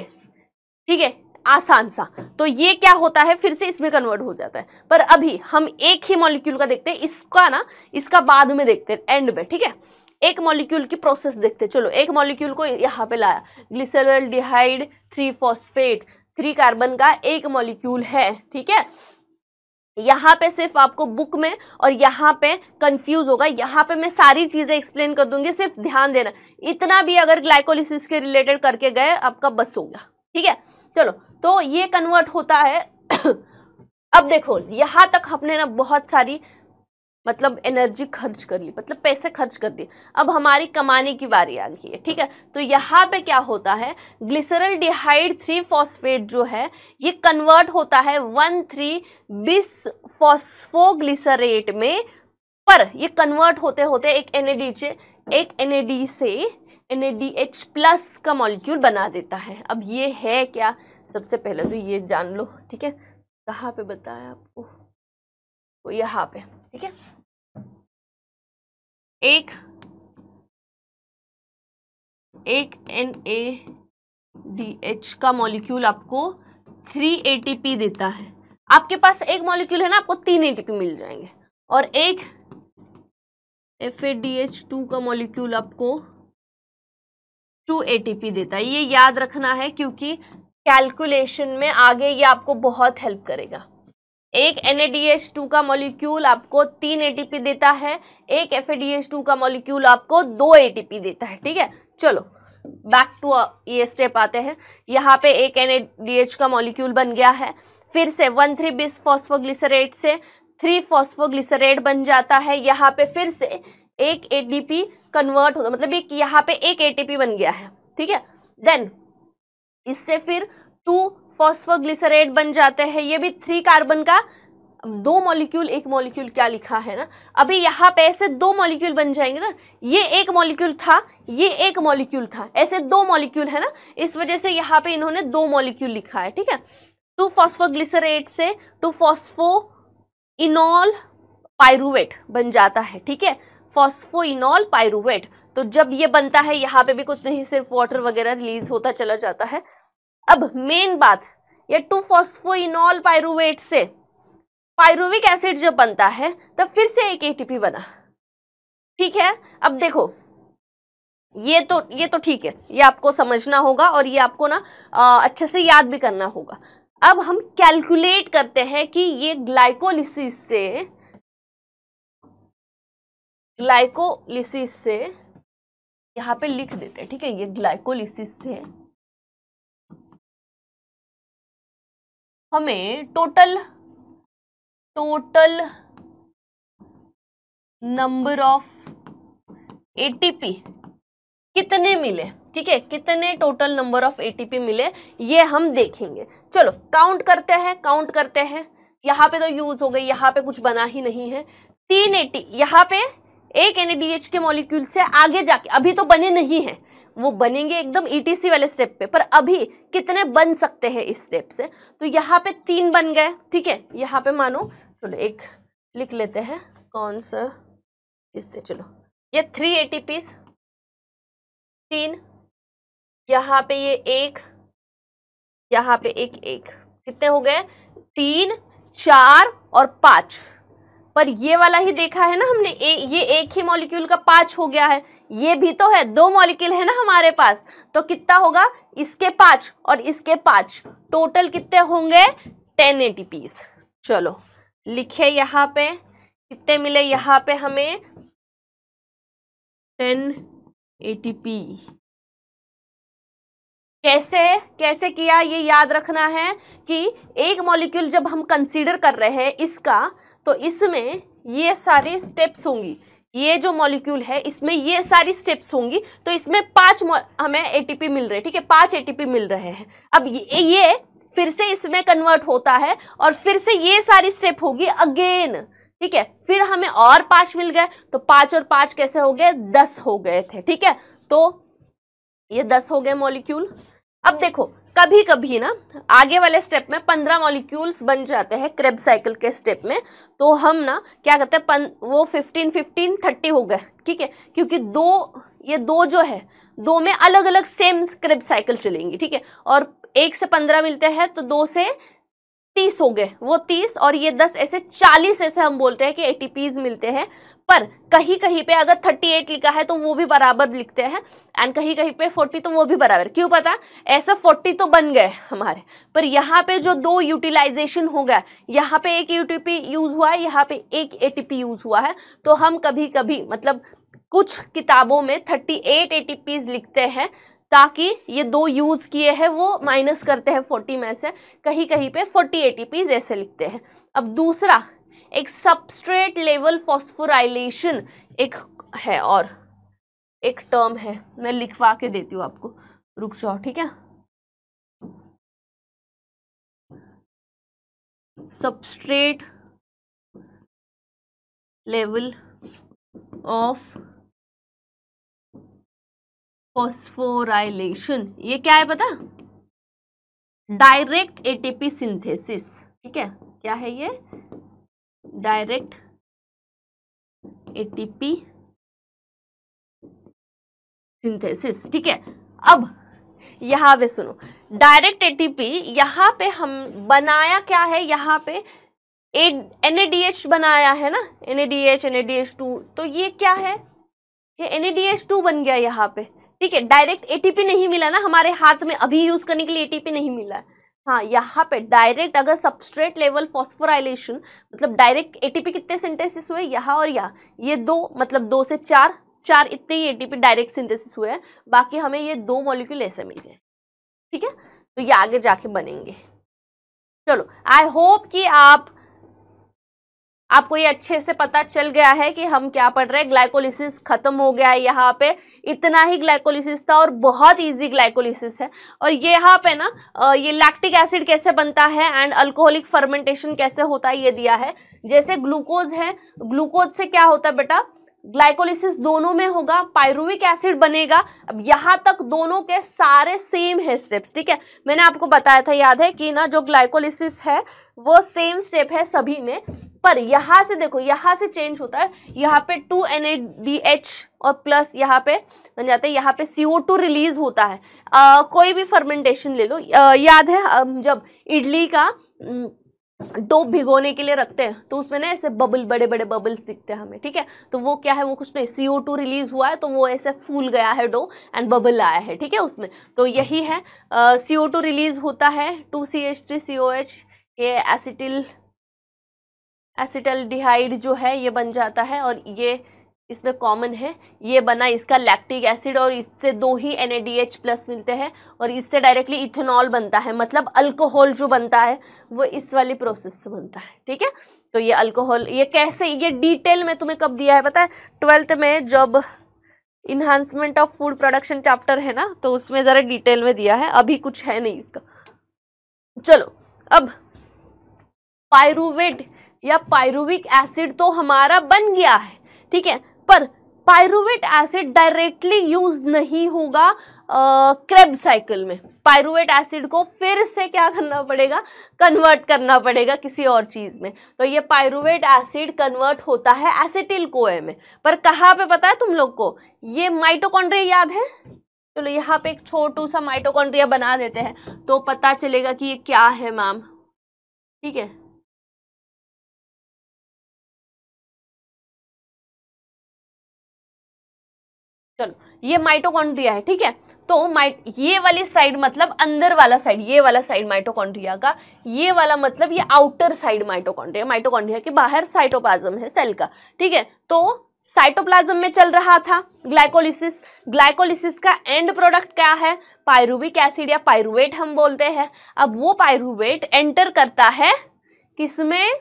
ठीक है, आसान सा। तो ये क्या होता है, फिर से इसमें कन्वर्ट हो जाता है। पर अभी हम एक ही मॉलिक्यूल का देखते हैं, इसका ना, इसका बाद में देखते हैं, एंड में, ठीक है। एक मॉलिक्यूल की प्रोसेस देखते हैं। चलो एक मॉलिक्यूल को यहाँ पे लाया, ग्लिसरॉल्डिहाइड 3-फॉस्फेट, 3 कार्बन का एक मॉलिक्यूल है, ठीक है। यहाँ पे सिर्फ आपको बुक में और यहाँ पे कंफ्यूज होगा, यहाँ पे मैं सारी चीजें एक्सप्लेन कर दूंगी, सिर्फ ध्यान देना। इतना भी अगर ग्लाइकोलिसिस के रिलेटेड करके गए आपका बस हो गया, ठीक है। चलो, तो ये कन्वर्ट होता है। अब देखो यहाँ तक हमने ना बहुत सारी मतलब एनर्जी खर्च कर ली, मतलब पैसे खर्च कर दिए। अब हमारी कमाने की बारी आ गई है, ठीक है। तो यहाँ पे क्या होता है, ग्लिसरॉल्डिहाइड 3-फॉस्फेट जो है ये कन्वर्ट होता है 1,3-बिस-फॉस्फोग्लिसरेट में। पर ये कन्वर्ट होते होते एक NAD से NADH+ का मॉलिक्यूल बना देता है। अब ये है क्या, सबसे पहले तो ये जान लो, ठीक है। कहाँ पे बताया आपको, तो यहाँ पे, ठीक है। एक NADH का मॉलिक्यूल आपको 3 ATP देता है। आपके पास एक मॉलिक्यूल है ना, आपको 3 ATP मिल जाएंगे। और एक FADH2 का मॉलिक्यूल आपको 2 ATP देता है। ये याद रखना है क्योंकि कैलकुलेशन में आगे ये आपको बहुत हेल्प करेगा। एक NADH2 का मॉलिक्यूल आपको 3 ATP देता है, एक FADH2 का मॉलिक्यूल आपको 2 ATP देता है, ठीक है। चलो बैक टू ये स्टेप आते हैं। यहाँ पे एक NADH का मॉलिक्यूल बन गया है, फिर से 1,3-बिस-फॉस्फोग्लिसरेट से 3-फॉस्फोग्लिसरेट बन जाता है। यहाँ पे फिर से एक ATP कन्वर्ट होता, मतलब एक यहाँ पे एक ATP बन गया है, ठीक है। देन इससे फिर 2-फॉस्फोग्लिसरेट बन जाते हैं। ये भी 3 कार्बन का 2 मॉलिक्यूल, एक मॉलिक्यूल क्या लिखा है ना, अभी यहाँ पे ऐसे 2 मॉलिक्यूल बन जाएंगे ना। ये एक मॉलिक्यूल था, ये एक मॉलिक्यूल था, ऐसे 2 मॉलिक्यूल है ना, इस वजह से यहाँ पे इन्होंने 2 मॉलिक्यूल लिखा है, ठीक है। 2-फॉस्फोग्लिसरेट से 2-फॉस्फोइनॉल पाइरुवेट बन जाता है, ठीक है, फॉस्फोइनॉल पाइरुवेट। तो जब ये बनता है यहाँ पे भी कुछ नहीं, सिर्फ वाटर वगैरह रिलीज होता चला जाता है। अब मेन बात, ये 2-फॉस्फोइनॉल पाइरुवेट से पाइरुविक एसिड जब बनता है तब फिर से एक ATP बना, ठीक है। अब देखो ये तो ठीक है, ये आपको समझना होगा और ये आपको ना अच्छे से याद भी करना होगा। अब हम कैलकुलेट करते हैं कि ये ग्लाइकोलिसिस से यहाँ पे लिख देते हैं, ठीक है। ये ग्लाइकोलिसिस से हमें टोटल नंबर ऑफ ATP कितने मिले, ठीक है, कितने टोटल नंबर ऑफ ATP मिले ये हम देखेंगे। चलो काउंट करते हैं। यहाँ पे तो यूज हो गई, यहाँ पे कुछ बना ही नहीं है। 3 ATP यहाँ पे एक NADH के मॉलिक्यूल से आगे जाके, अभी तो बने नहीं हैं, वो बनेंगे एकदम ETC वाले स्टेप पे, पर अभी कितने बन सकते हैं इस स्टेप से, तो यहाँ पे 3 बन गए, ठीक है। यहाँ पे मानो, चलो एक लिख लेते हैं, कौन सा इससे, चलो ये 3 ATPs, 3, यहाँ पे ये 1, यहाँ पे एक, कितने हो गए, 3, 4 और 5। पर ये वाला ही देखा है ना हमने, ये एक ही मॉलिक्यूल का 5 हो गया है। ये भी तो है, 2 मॉलिक्यूल है ना हमारे पास, तो कितना होगा, इसके 5 और इसके 5, टोटल कितने होंगे, 10 ATPs। चलो लिखे यहाँ पे कितने मिले, यहाँ पे हमें 10 ATP। कैसे किया ये याद रखना है कि एक मॉलिक्यूल जब हम कंसीडर कर रहे हैं इसका, तो इसमें ये सारी स्टेप्स होंगी। ये जो मॉलिक्यूल है इसमें ये सारी स्टेप्स होंगी, तो इसमें 5 हमें ATP मिल रहे हैं, ठीक है, 5 ATP मिल रहे हैं। अब ये फिर से इसमें कन्वर्ट होता है और फिर से ये सारी स्टेप होगी अगेन, ठीक है। फिर हमें और 5 मिल गए, तो 5 और 5 कैसे हो गए, 10 हो गए थे, ठीक है। तो ये 10 हो गए मॉलिक्यूल। अब देखो कभी कभी ना आगे वाले स्टेप में 15 मॉलिक्यूल्स बन जाते हैं क्रेब्स साइकिल के स्टेप में, तो हम ना क्या करते हैं, वो 15 15 30 हो गए, ठीक है, क्योंकि ये दो जो है, दो में अलग अलग सेम क्रेब्स साइकिल चलेंगी, ठीक है, और 1 से 15 मिलते हैं तो 2 से 30 हो गए, वो 30 और ये 10, ऐसे 40 ऐसे हम बोलते हैं कि एटीपीज मिलते हैं। पर कहीं कहीं पे अगर 38 लिखा है तो वो भी बराबर लिखते हैं, एंड कहीं कहीं पे 40 तो वो भी बराबर। क्यों पता? ऐसा 40 तो बन गए हमारे, पर यहाँ पे जो दो यूटिलाइजेशन हो गया, यहाँ पे एक एटीपी यूज हुआ है, यहाँ पे एक एटीपी यूज हुआ है, तो हम कभी कभी मतलब कुछ किताबों में 38 एटीपीज लिखते हैं, ताकि ये दो यूज किए हैं वो माइनस करते हैं 40 में से, कहीं कहीं पे 40 एटीपीज ऐसे लिखते हैं। अब दूसरा एक सबस्ट्रेट लेवल फॉस्फोराइलेशन एक है, और एक टर्म है, मैं लिखवा के देती हूँ आपको, रुक जाओ, ठीक है। सबस्ट्रेट लेवल ऑफ फॉस्फोराइलेशन, ये क्या है पता? डायरेक्ट एटीपी सिंथेसिस, ठीक है, क्या है ये? डायरेक्ट एटीपी सिंथेसिस, ठीक है। अब यहाँ पे सुनो, डायरेक्ट एटीपी, यहाँ पे हम बनाया क्या है, यहाँ पे NADH बनाया है ना, NADH2, तो ये क्या है? ये NADH2 बन गया यहाँ पे, ठीक है। डायरेक्ट एटीपी नहीं मिला ना हमारे हाथ में, अभी यूज करने के लिए एटीपी नहीं मिला है। हाँ, यहाँ पे डायरेक्ट अगर सबस्ट्रेट लेवल फॉस्फोराइलेशन, मतलब डायरेक्ट एटीपी कितने सिंथेसिस हुए, यहाँ और यहाँ, ये दो, मतलब 2 से 4 इतने ही एटीपी डायरेक्ट सिंथेसिस हुए हैं, बाकी हमें ये 2 मॉलिक्यूल ऐसे मिल गए, ठीक है। तो ये आगे जाके बनेंगे। चलो, आई होप कि आपको ये अच्छे से पता चल गया है कि हम क्या पढ़ रहे हैं। ग्लाइकोलिसिस खत्म हो गया है, यहाँ पे इतना ही ग्लाइकोलिसिस था और बहुत इजी ग्लाइकोलिसिस है। और ये यहाँ पे ना ये लैक्टिक एसिड कैसे बनता है एंड अल्कोहलिक फर्मेंटेशन कैसे होता है ये दिया है। जैसे ग्लूकोज है, ग्लूकोज से क्या होता है बेटा, ग्लाइकोलिसिस दोनों में होगा, पायरुविक एसिड बनेगा। अब यहाँ तक दोनों के सारे सेम है स्टेप्स, ठीक है। मैंने आपको बताया था, याद है कि ना जो ग्लाइकोलिसिस है वो सेम स्टेप है सभी में, पर यहाँ से देखो, यहाँ से चेंज होता है। यहाँ पे 2 NADH और प्लस यहाँ पे बन जाता है, यहाँ पे CO2 रिलीज होता है। कोई भी फर्मेंटेशन ले लो, याद है जब इडली का डो भिगोने के लिए रखते हैं तो उसमें ना ऐसे बबल, बड़े बड़े बबल्स दिखते हैं हमें, ठीक है। तो वो क्या है, वो कुछ नहीं, CO2 रिलीज हुआ है तो वो ऐसे फूल गया है डो एंड बबल आया है, ठीक है उसमें। तो यही है, CO2 रिलीज होता है, 2CH3COH, ये एसिटल्डिहाइड जो है ये बन जाता है, और ये इसमें कॉमन है, ये बना इसका लैक्टिक एसिड, और इससे 2 ही NADH प्लस मिलते हैं, और इससे डायरेक्टली इथेनॉल बनता है, मतलब अल्कोहल जो बनता है वो इस वाली प्रोसेस से बनता है, ठीक है। तो ये अल्कोहल, ये कैसे, ये डिटेल में तुम्हें कब दिया है पता है? 12th में जब enhancement of food production chapter है ना, तो उसमें ज़रा डिटेल में दिया है, अभी कुछ है नहीं इसका। चलो, अब पायरुवेट या पायरुविक एसिड तो हमारा बन गया है, ठीक है, पर पायरुवेट एसिड डायरेक्टली यूज नहीं होगा क्रेब्स साइकिल में। पायरुवेट एसिड को फिर से क्या करना पड़ेगा, कन्वर्ट करना पड़ेगा किसी और चीज में। तो ये पायरुवेट एसिड कन्वर्ट होता है एसिटिल कोए में, पर कहाँ पे पता है तुम लोग को? ये माइटोकॉन्ड्रिया याद है? चलो यहाँ पे एक छोटू सा माइटोकॉन्ड्रिया बना देते हैं तो पता चलेगा कि ये क्या है मैम, ठीक है। चलो, ये माइटोकॉन्ड्रिया है, ठीक है। तो ये वाली साइड मतलब अंदर वाला साइड, ये वाला साइड माइटोकॉन्ड्रिया का, ये वाला मतलब ये आउटर साइड माइटोकॉन्ड्रिया, माइटोकॉन्ड्रिया के बाहर साइटोप्लाज्म है सेल का, ठीक है। तो साइटोप्लाज्म में चल रहा था ग्लाइकोलिसिस, ग्लाइकोलिसिस का एंड प्रोडक्ट क्या है? पायरुविक एसिड या पायरुवेट हम बोलते हैं। अब वो पायरुवेट एंटर करता है किसमें?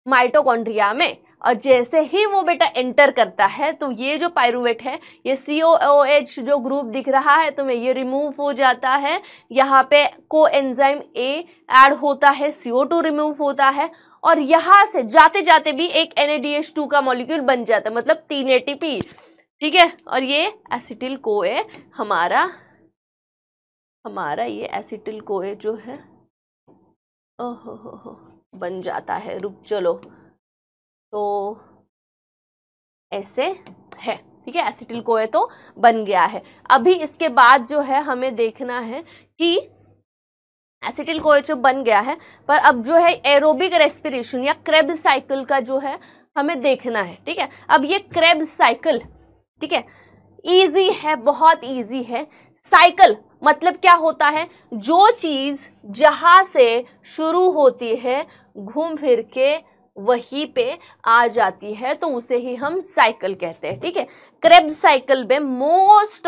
माइटोकॉन्ड्रिया में, और जैसे ही वो बेटा एंटर करता है तो ये जो पायरुवेट है, ये COOH जो ग्रुप दिख रहा है तुम्हें, ये रिमूव हो जाता है। यहाँ पे कोएंजाइम A ऐड होता है, CO2 रिमूव होता है, और यहाँ से जाते जाते भी एक NADH2 का मॉलिक्यूल बन जाता है, मतलब 3 ATP, ठीक है। और ये एसिटिल कोए हमारा ये एसिटिल कोए जो है ओहो बन जाता है। रुक चलो, तो ऐसे है, ठीक है, एसिटिल कोए तो बन गया है। अभी इसके बाद जो है हमें देखना है कि एसिटिल कोए जो बन गया है, पर अब जो है एरोबिक रेस्पिरेशन या क्रेब्स साइकिल का जो है हमें देखना है, ठीक है। अब ये क्रेब्स साइकिल, ठीक है, इजी है, बहुत इजी है। साइकिल मतलब क्या होता है, जो चीज जहां से शुरू होती है घूम फिर के वहीं पे आ जाती है तो उसे ही हम साइकिल कहते हैं, ठीक है। क्रेब्स साइकिल में मोस्ट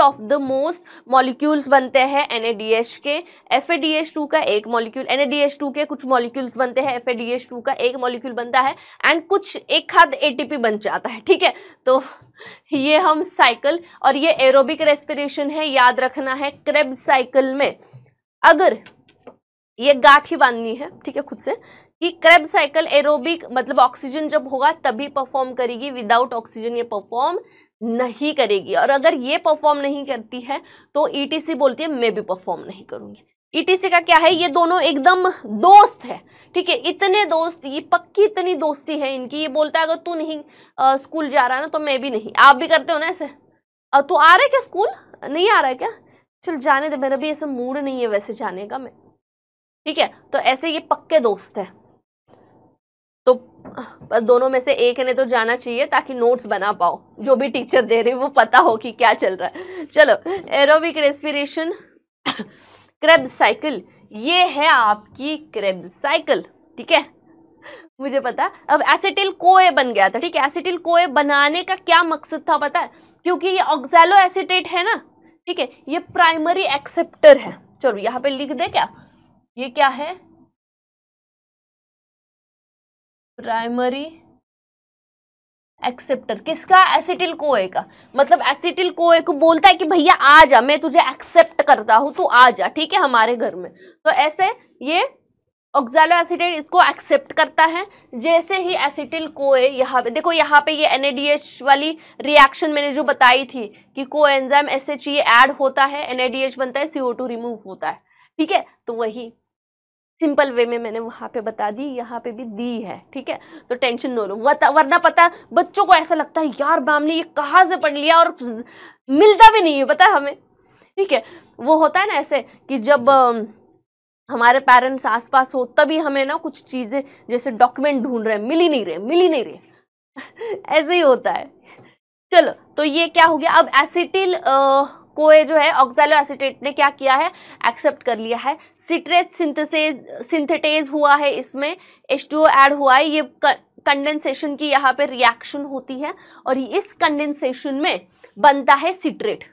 मॉलिक्यूल्स बनते हैं NADH के, FADH2 का एक मॉलिक्यूल, NADH2 के कुछ मॉलिक्यूल्स बनते हैं, FADH2 का एक मॉलिक्यूल बनता है, एंड कुछ एक आध ATP बन जाता है, ठीक है। तो ये हम साइकिल, और ये एरोबिक रेस्पिरेशन है, याद रखना है। क्रेब्स साइकिल में अगर ये गांठ ही बांधनी है, ठीक है, खुद से, कि क्रेब्स साइकिल एरोबिक मतलब ऑक्सीजन जब होगा तभी परफॉर्म करेगी, विदाउट ऑक्सीजन ये परफॉर्म नहीं करेगी। और अगर ये परफॉर्म नहीं करती है तो ETC बोलती है मैं भी परफॉर्म नहीं करूंगी। ETC का क्या है, ये दोनों एकदम दोस्त है, ठीक है, इतने दोस्त, ये पक्की इतनी दोस्ती है इनकी। ये बोलता है अगर तू नहीं स्कूल जा रहा है ना तो मैं भी नहीं। आप भी करते हो ना ऐसे, और तू आ रहा है क्या स्कूल, नहीं आ रहा है क्या, चल जाने दे, मेरा भी ऐसा मूड नहीं है वैसे जाने का मैं, ठीक है। तो ऐसे ये पक्के दोस्त है, तो दोनों में से एक ने तो जाना चाहिए ताकि नोट्स बना पाओ, जो भी टीचर दे रहे वो पता हो कि क्या चल रहा है। चलो, एरोबिक रेस्पिरेशन, क्रेब्स साइकिल, ये है आपकी क्रेब्स साइकिल, ठीक है, मुझे पता। अब एसिटिल कोए बन गया था, ठीक है। एसिटिल कोए बनाने का क्या मकसद था पता है, क्योंकि ये ऑक्सैलो एसीटेट है ना, ठीक है, ये प्राइमरी एक्सेप्टर है। चलो यहाँ पे लिख दे क्या, ये क्या है, प्राइमरी एक्सेप्टर, किसका, एसिटिल कोए का। मतलब एसिटिल कोए को बोलता है कि भैया आ जा, मैं तुझे एक्सेप्ट करता हूं, तू आ जा, ठीक है, हमारे घर में। तो ऐसे ये ऑक्सैलो एसीटेट इसको एक्सेप्ट करता है। जैसे ही एसिटिल कोए, यहाँ पे देखो, यहाँ पे ये NADH वाली रिएक्शन मैंने जो बताई थी कि कोएंजाइम SHE ऐड होता है, NADH बनता है, CO2 रिमूव होता है, ठीक है। तो वही सिंपल वे में मैंने वहां पे बता दी, यहाँ पे भी दी है, ठीक है। तो टेंशन नो लो, वरना पता बच्चों को ऐसा लगता है यार मैम ने ये कहाँ से पढ़ लिया और मिलता भी नहीं है, पता है हमें, ठीक है। वो होता है ना ऐसे कि जब हमारे पेरेंट्स आसपास हो तभी हमें ना कुछ चीजें जैसे डॉक्यूमेंट ढूंढ रहे हैं, मिल ही नहीं रहे ऐसे ही होता है। चलो, तो ये क्या हो गया, अब एसिटिल कोए जो है ऑक्सैलो एसीटेट ने क्या किया है, एक्सेप्ट कर लिया है। सिट्रेट सिंथेटेज हुआ है, इसमें H2O ऐड हुआ है, ये कंडेंसेशन की यहाँ पे रिएक्शन होती है, और इस कंडेंसेशन में बनता है सिट्रेट।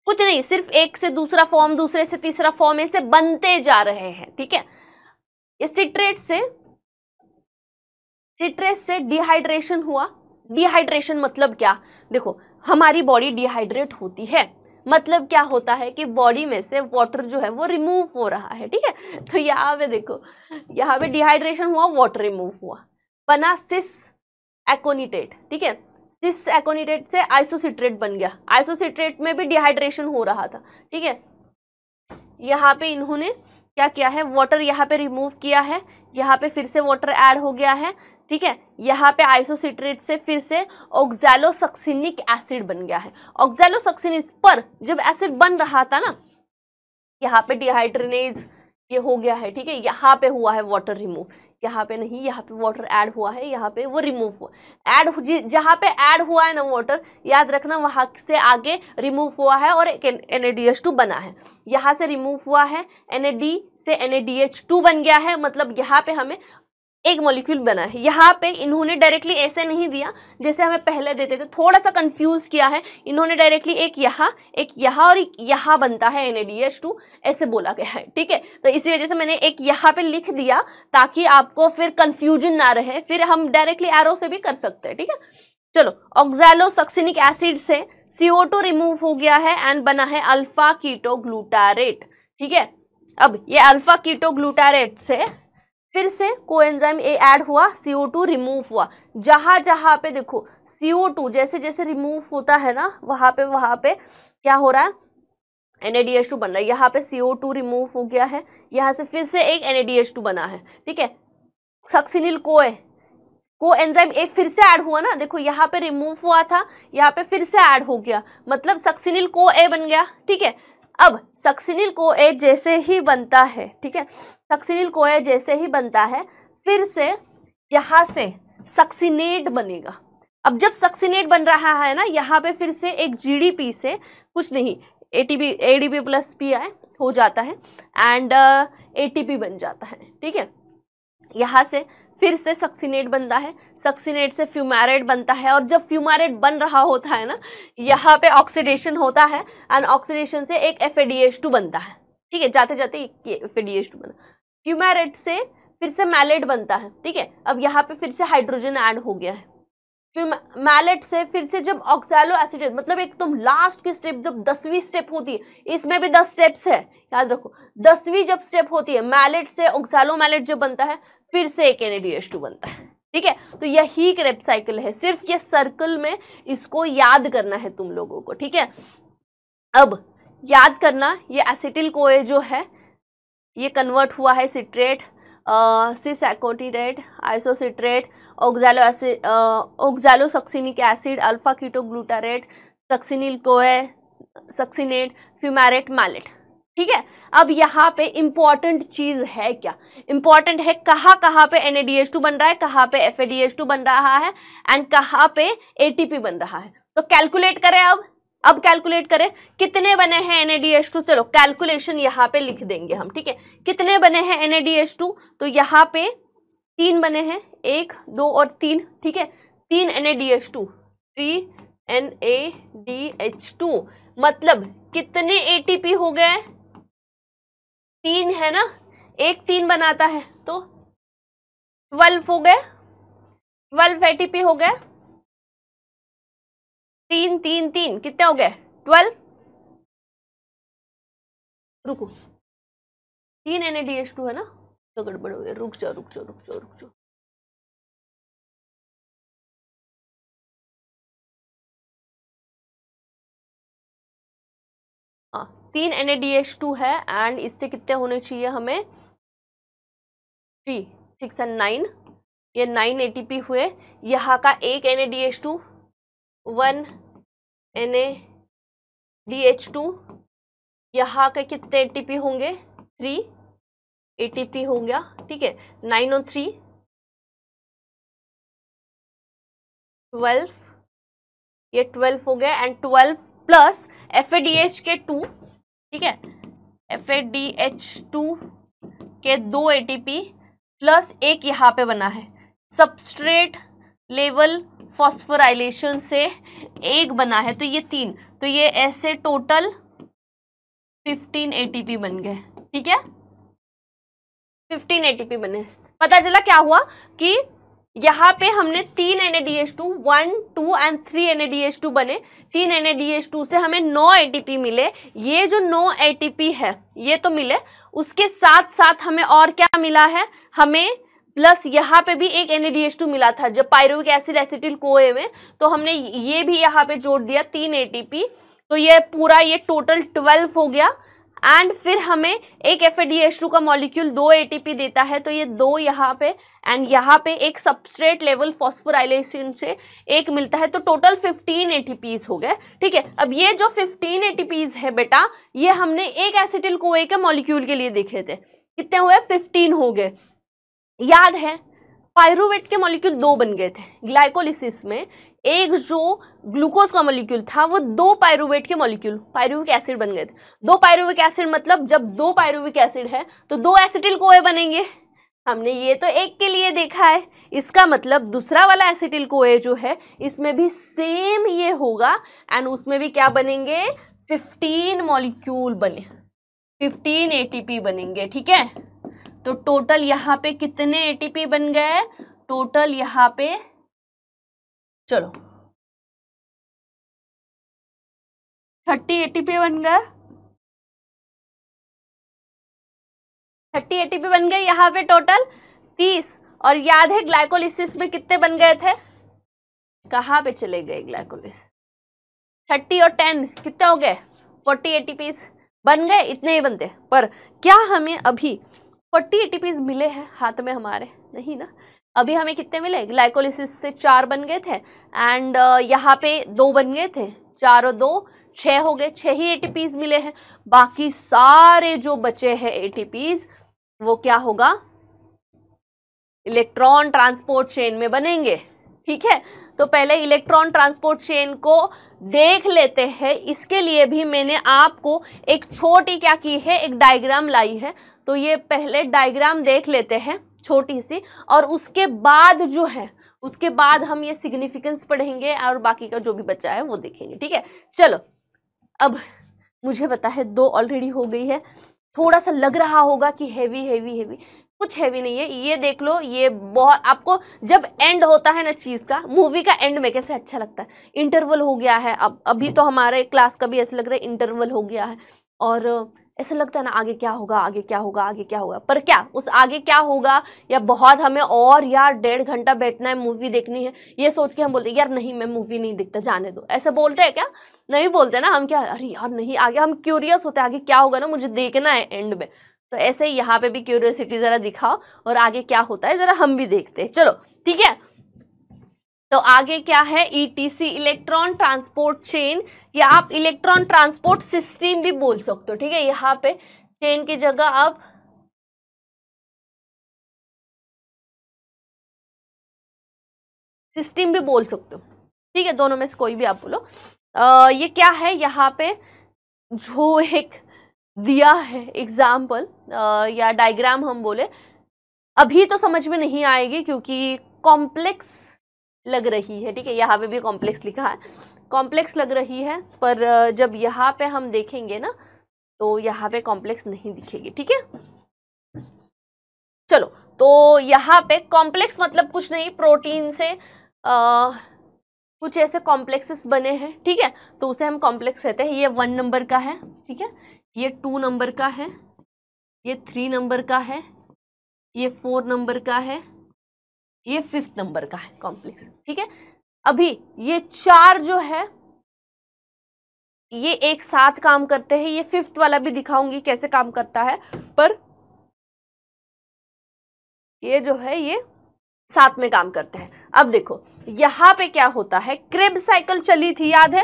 कुछ नहीं, सिर्फ एक से दूसरा फॉर्म, दूसरे से तीसरा फॉर्म ऐसे बनते जा रहे हैं, ठीक है। इस सिट्रेट से डिहाइड्रेशन हुआ। डिहाइड्रेशन मतलब क्या, देखो हमारी बॉडी डिहाइड्रेट होती है, मतलब क्या होता है कि बॉडी में से वाटर जो है वो रिमूव हो रहा है, ठीक है। तो यहाँ पे देखो, यहाँ पे डिहाइड्रेशन हुआ, वाटर रिमूव हुआ, बना सिस एकोनिटेट, ठीक है। सिस एकोनिटेट से आइसोसिट्रेट बन गया। आइसोसिट्रेट में भी डिहाइड्रेशन हो रहा था, ठीक है। यहाँ पे इन्होंने क्या किया है, वाटर यहाँ पे रिमूव किया है, यहाँ पे फिर से वाटर ऐड हो गया है, ठीक है। यहाँ पे आइसोसिट्रेट से फिर से ऑक्सैलोसक्सिनिक एसिड बन गया है। ऑक्सैलोसक्सिनिक पर जब एसिड बन रहा था ना, यहाँ पे डिहाइड्रेनेज ये हो गया है, ठीक है। यहाँ पे हुआ है वाटर रिमूव, यहाँ पे नहीं, यहाँ पे वाटर ऐड हुआ है, यहाँ पे वो रिमूव हुआ। जहाँ पे ऐड हुआ है ना वाटर, याद रखना वहां से आगे रिमूव हुआ है और एक NADH2 बना है। यहाँ से रिमूव हुआ है, NAD से NADH2 बन गया है, मतलब यहाँ पे हमें एक मॉलिक्यूल बना है। यहाँ पे इन्होंने डायरेक्टली ऐसे नहीं दिया जैसे हमें पहले देते थे, थोड़ा सा कंफ्यूज किया है। इन्होंने डायरेक्टली एक यहाँ और एक यहाँ बनता है NADH2, ऐसे बोला गया है, ठीक है। तो इसी वजह से मैंने एक यहाँ पे लिख दिया ताकि आपको फिर कंफ्यूजन ना रहे, फिर हम डायरेक्टली एरो से भी कर सकते हैं, ठीक है। चलो, ऑक्सैलोसक्सिनिक एसिड से CO2 रिमूव हो गया है एंड बना है अल्फा कीटोग्लूटारेट, ठीक है। अब ये अल्फा कीटोग्लूटारेट से फिर से कोएंजाइम ए ऐड हुआ, CO2 रिमूव हुआ। जहां पे देखो CO2 जैसे जैसे रिमूव होता है ना, वहां पे क्या हो रहा है, NADH2 बन रहा है, यहाँ पे CO2 रिमूव हो गया है, यहाँ से फिर से एक NADH2 बना है, ठीक है। सक्सिनिल को एंजाइम एक फिर से ऐड हुआ ना, देखो यहाँ पे रिमूव हुआ था, यहाँ पे फिर से ऐड हो गया, मतलब सक्सिनिल को ए बन गया, ठीक है। अब सक्सिनिल को ए जैसे ही बनता है, ठीक है, सक्सिनिल को ए जैसे ही बनता है, फिर से यहाँ से सक्सिनेट बनेगा। अब जब सक्सिनेट बन रहा है ना, यहाँ पे फिर से एक GDP से कुछ नहीं ADP प्लस PI हो जाता है एंड ATP बन जाता है, ठीक है। यहाँ से फिर से सक्सिनेट बनता है, सक्सिनेट से फ्यूमारेट बनता है, और जब फ्यूमारेट बन रहा होता है ना, यहाँ पे ऑक्सीडेशन होता है एंड ऑक्सीडेशन से एक FADH2 बनता है, ठीक है, जाते जाते ये FADH2 बना। फ्यूमारेट से फिर से मैलेट बनता है, ठीक है। अब यहाँ पे फिर से हाइड्रोजन ऐड हो गया है। मैलेट से फिर से जब ऑक्सैलो एसिड, मतलब एकदम लास्ट की स्टेप, जब 10वीं स्टेप होती है, इसमें भी 10 स्टेप्स है, याद रखो, 10वीं जब स्टेप होती है, मैलेट से ऑक्सैलो मैलेट जो बनता है, फिर से एक NADH2 बनता है, ठीक है। तो यही क्रेब्स साइकिल है, सिर्फ ये सर्कल में इसको याद करना है तुम लोगों को, ठीक है। अब याद करना, ये एसिटिल कोए जो है ये कन्वर्ट हुआ है citrate, cis aconitate, isocitrate, oxalosuccinic acid, alpha ketoglutarate, succinyl CoA, succinate, fumarate, malate, ठीक है। अब यहाँ पे इंपॉर्टेंट चीज है क्या, इंपॉर्टेंट है कहाँ पे NADH2 बन रहा है, कहाँ पे FADH2 बन रहा है एंड कहाँ पे ATP बन रहा है। तो कैलकुलेट करें, अब कैलकुलेट करें कितने बने हैं NADH2। चलो कैलकुलेशन यहाँ पे लिख देंगे हम, ठीक है। कितने बने हैं NADH2, तो यहाँ पे 3 बने हैं, 1 2 और 3, ठीक है। 3 NADH2, 3 NADH2, मतलब कितने ATP हो गए, 3 है ना, एक 3 बनाता है तो 12 हो गए, 12 ATP हो गए, 3 3 3 कितने हो गए, 12। रुको, 3 NADH2 है ना, तो गड़बड़ हो गया, रुक जाओ। हाँ, 3 NADH2 है एंड इससे कितने होने चाहिए हमें, 3 6 और 9, ये 9 ATP हुए। यहाँ का एक NADH2, 1 NADH2, यहाँ के कितने ATP होंगे, 3 ATP हो गया, ठीक है। 9 और 3 12, ये 12 हो गया एंड 12 प्लस FADH के 2, ठीक है, FADH2 के 2 ATP प्लस एक यहाँ पे बना है सबस्ट्रेट लेवल फॉस्फोराइलेशन से एक बना है, तो ये 3, तो ये ऐसे टोटल 15 ATP बन गए, ठीक है। 15 ATP बने। पता चला क्या हुआ कि यहाँ पे हमने 3 NADH2, 1 2 एंड 3 NADH2 बने, 3 NADH2 से हमें 9 ATP मिले। ये जो 9 ATP है ये तो मिले, उसके साथ साथ हमें और क्या मिला है, हमें प्लस यहाँ पे भी एक NADH2 मिला था जब पायरुविक एसिड एसिटिल कोए में, तो हमने ये भी यहाँ पे जोड़ दिया 3 ATP, तो ये पूरा ये टोटल 12 हो गया। एंड फिर हमें एक FADH2 का मॉलिक्यूल 2 ATP देता है, तो ये 2 यहाँ पे एंड यहाँ पे एक सबस्ट्रेट लेवल फॉस्फोराइलेशन से एक मिलता है, तो टोटल 15 ATPs हो गए, ठीक है। अब ये जो 15 ATPs है बेटा, ये हमने एक एसिटिल कोए के मॉलिक्यूल के लिए देखे थे, कितने हुए, 15 हो गए। याद है पायरुवेट के मॉलिक्यूल 2 बन गए थे ग्लाइकोलिसिस में, एक जो ग्लूकोज का मॉलिक्यूल था वो 2 पायरुवेट के मॉलिक्यूल पायरुविक एसिड बन गए थे। 2 पायरुविक एसिड मतलब जब 2 पायरुविक एसिड है तो 2 एसिटिल कोए बनेंगे। हमने ये तो एक के लिए देखा है, इसका मतलब दूसरा वाला एसिटिल कोए जो है इसमें भी सेम ये होगा एंड उसमें भी क्या बनेंगे, 15 मॉलिक्यूल बने, 15 ATP बनेंगे, ठीक है। तो टोटल यहाँ पे कितने ATP बन गए, टोटल यहाँ पे चलो 30 ATP बन गए, 30 ATP बन गए यहाँ पे टोटल 30। और याद है ग्लाइकोलिसिस में कितने बन गए थे, कहाँ पे चले गए ग्लाइकोलिसिस, 30 और 10 कितने हो गए, 40 ATPs। बन गए, इतने ही बनते। पर क्या हमें अभी 40 ATPs मिले हैं हाथ में हमारे? नहीं ना। अभी हमें कितने मिले? ग्लाइकोलिसिस से 4 बन गए थे एंड यहाँ पे 2 बन गए थे, 4 और 2 6 हो गए, 6 ही ATPs मिले हैं। बाकी सारे जो बचे हैं ATPs वो क्या होगा? इलेक्ट्रॉन ट्रांसपोर्ट चेन में बनेंगे। ठीक है, तो पहले इलेक्ट्रॉन ट्रांसपोर्ट चेन को देख लेते हैं। इसके लिए भी मैंने आपको एक छोटी क्या की है, एक डायग्राम लाई है। तो ये पहले डायग्राम देख लेते हैं छोटी सी, और उसके बाद जो है उसके बाद हम ये सिग्निफिकेंस पढ़ेंगे और बाकी का जो भी बचा है वो देखेंगे। ठीक है, चलो। अब मुझे पता है 2 ऑलरेडी हो गई है। थोड़ा सा लग रहा होगा कि हैवी हैवी हैवी, कुछ हैवी नहीं है। ये देख लो, ये बहुत आपको जब एंड होता है ना चीज का, मूवी का एंड में कैसे अच्छा लगता है। इंटरवल हो गया है, अब अभी तो हमारे क्लास का भी ऐसा लग रहा है इंटरवल हो गया है, और ऐसा लगता है ना आगे क्या होगा, आगे क्या होगा, आगे क्या होगा। पर क्या उस आगे क्या होगा, या बहुत हमें और यार 1.5 घंटा बैठना है, मूवी देखनी है, ये सोच के हम बोलते यार नहीं मैं मूवी नहीं देखता, जाने दो। ऐसा बोलते हैं क्या? नहीं बोलते ना हम। क्या अरे यार नहीं, आगे हम क्यूरियस होते हैं, आगे क्या होगा ना, मुझे देखना है एंड में। तो ऐसे ही यहाँ पे भी क्यूरियोसिटी जरा दिखाओ और आगे क्या होता है जरा हम भी देखते हैं। चलो ठीक है, तो आगे क्या है? ETC, इलेक्ट्रॉन ट्रांसपोर्ट चेन, या आप इलेक्ट्रॉन ट्रांसपोर्ट सिस्टम भी बोल सकते हो। ठीक है, यहाँ पे चेन की जगह आप सिस्टम भी बोल सकते हो। ठीक है, दोनों में से कोई भी आप बोलो। ये क्या है? यहाँ पे जो एक दिया है एग्जाम्पल या डायग्राम हम बोले, अभी तो समझ में नहीं आएगी क्योंकि कॉम्प्लेक्स लग रही है। ठीक है, यहाँ पे भी कॉम्प्लेक्स लिखा है, कॉम्प्लेक्स लग रही है, पर जब यहाँ पे हम देखेंगे ना तो यहाँ पे कॉम्प्लेक्स नहीं दिखेगी। ठीक है, चलो। तो यहाँ पे कॉम्प्लेक्स मतलब कुछ नहीं, प्रोटीन से कुछ ऐसे कॉम्प्लेक्सेस बने हैं। ठीक है, तो उसे हम कॉम्प्लेक्स कहते हैं। ये 1 नंबर का है, ठीक है, ये 2 नंबर का है, ये 3 नंबर का है, ये 4 नंबर का है, ये 5th नंबर का है कॉम्प्लेक्स। ठीक है, अभी ये 4 जो है ये एक साथ काम करते हैं। ये 5th वाला भी दिखाऊंगी कैसे काम करता है, पर ये जो है ये साथ में काम करते हैं। अब देखो यहाँ पे क्या होता है, क्रेब्स साइकिल चली थी, याद है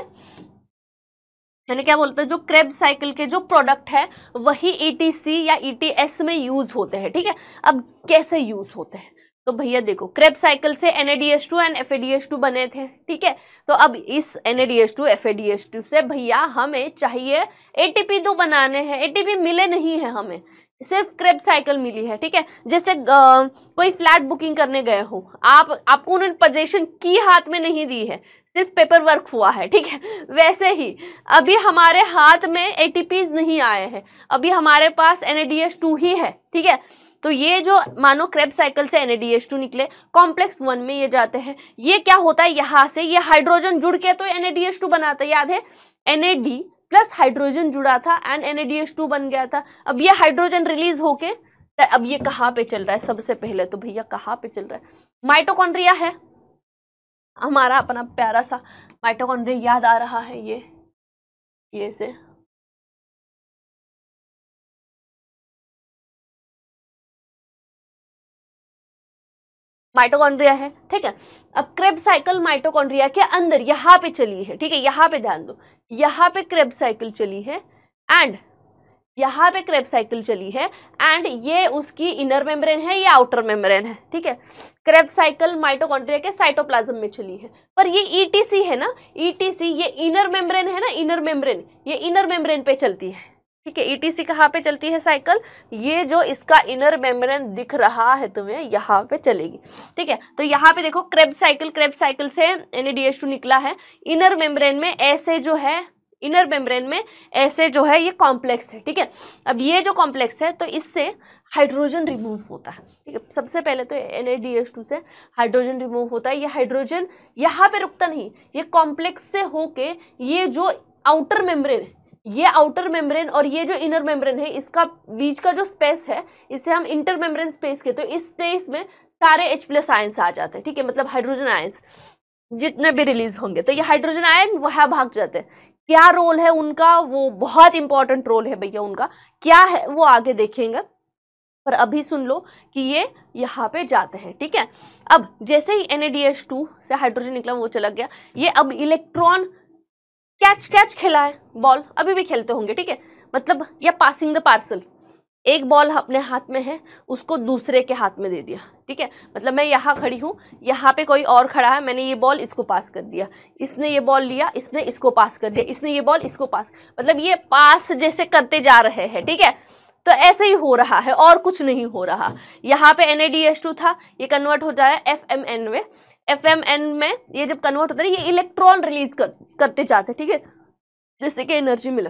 मैंने क्या बोलता है, जो क्रेब्स साइकिल के जो प्रोडक्ट है वही ETC या ETS में यूज होते हैं। ठीक है, अब कैसे यूज होते हैं? तो भैया देखो, क्रेब्स साइकिल से NADH2 एंड FADH2 बने थे। ठीक है, तो अब इस NADH2 FADH2 से भैया हमें चाहिए ATP2 बनाने हैं। ATP मिले नहीं है हमें, सिर्फ क्रेब्स साइकिल मिली है। ठीक है, जैसे कोई फ्लैट बुकिंग करने गए हो आपको उन्होंने पोजीशन की हाथ में नहीं दी है, सिर्फ पेपर वर्क हुआ है। ठीक है, वैसे ही अभी हमारे हाथ में ATPs नहीं आए हैं, अभी हमारे पास NADH2 ही है। ठीक है, तो ये जो मानो क्रेब्स साइकिल से NADH2 निकले, कॉम्प्लेक्स 1 में ये जाते हैं। ये क्या होता है, यहाँ से ये हाइड्रोजन जुड़ के तो NADH2 बनाता है, याद है NAD प्लस हाइड्रोजन जुड़ा था एंड NADH2 बन गया था। अब ये हाइड्रोजन रिलीज होके अब ये कहाँ पे चल रहा है? सबसे पहले तो भैया कहाँ पे चल रहा है? माइटोकॉन्ड्रिया है हमारा अपना प्यारा सा माइटोकॉन्ड्रिया, याद आ रहा है ये से माइटोकॉन्ड्रिया है। ठीक है, अब क्रेब्स साइकिल माइटोकॉन्ड्रिया के अंदर यहाँ पे चली है। ठीक है, यहाँ पे ध्यान दो, यहाँ पे क्रेब्स साइकिल चली है एंड यहाँ पे क्रेब्स साइकिल चली है एंड ये उसकी इनर मेम्ब्रेन है, ये आउटर मेम्ब्रेन है। ठीक है, क्रेब्स साइकिल माइटोकॉन्ड्रिया के साइटोप्लाज्म में चली है, पर ये ETC है ना, ETC ये इनर मेम्ब्रेन है ना, इनर मेम्ब्रेन, ये इनर मेम्ब्रेन पे चलती है। ठीक है, ETC कहाँ पे चलती है साइकिल? ये जो इसका इनर मेम्ब्रेन दिख रहा है तुम्हें, यहाँ पे चलेगी। ठीक है, तो यहाँ पे देखो क्रेब्स साइकिल से NADH2 निकला है, इनर मेम्ब्रेन में ऐसे जो है, इनर मेम्ब्रेन में ऐसे जो है ये कॉम्प्लेक्स है। ठीक है, अब ये जो कॉम्प्लेक्स है तो इससे हाइड्रोजन रिमूव होता है। ठीक है, सबसे पहले तो NADH2 से हाइड्रोजन रिमूव होता है। ये हाइड्रोजन यहाँ पे रुकता नहीं, ये कॉम्प्लेक्स से होके ये जो आउटर मेम्ब्रेन है, ये आउटर मेम्ब्रेन और ये जो इनर मेम्ब्रेन है, इसका बीच का जो स्पेस है इसे हम इंटर मेम्ब्रेन स्पेस कहते हैं। तो इस स्पेस में सारे H+ आयंस आ जाते हैं। ठीक है, मतलब हाइड्रोजन आयंस जितने भी रिलीज होंगे तो ये हाइड्रोजन आयन वहाँ भाग जाते हैं। क्या रोल है उनका, वो बहुत इंपॉर्टेंट रोल है भैया उनका, क्या है वो आगे देखेंगे, पर अभी सुन लो कि ये यहाँ पे जाते हैं, ठीक है। अब जैसे ही NaDH2 से हाइड्रोजन निकला वो चला गया, ये अब इलेक्ट्रॉन कैच खेला है, बॉल अभी भी खेलते होंगे, ठीक है, मतलब या पासिंग द पार्सल, एक बॉल अपने हाथ में है उसको दूसरे के हाथ में दे दिया, ठीक है, मतलब मैं यहाँ खड़ी हूँ, यहाँ पे कोई और खड़ा है, मैंने ये बॉल इसको पास कर दिया, इसने ये बॉल लिया, इसने इसको पास कर दिया, इसने ये बॉल इसको पास, मतलब ये पास जैसे करते जा रहे हैं, ठीक है। तो ऐसे ही हो रहा है और कुछ नहीं हो रहा। यहाँ पे NaDH2 था, ये कन्वर्ट हो जाए FMN में, FMN में ये जब कन्वर्ट होता है ये इलेक्ट्रॉन रिलीज करते जाते हैं, ठीक है, जिससे कि एनर्जी मिले,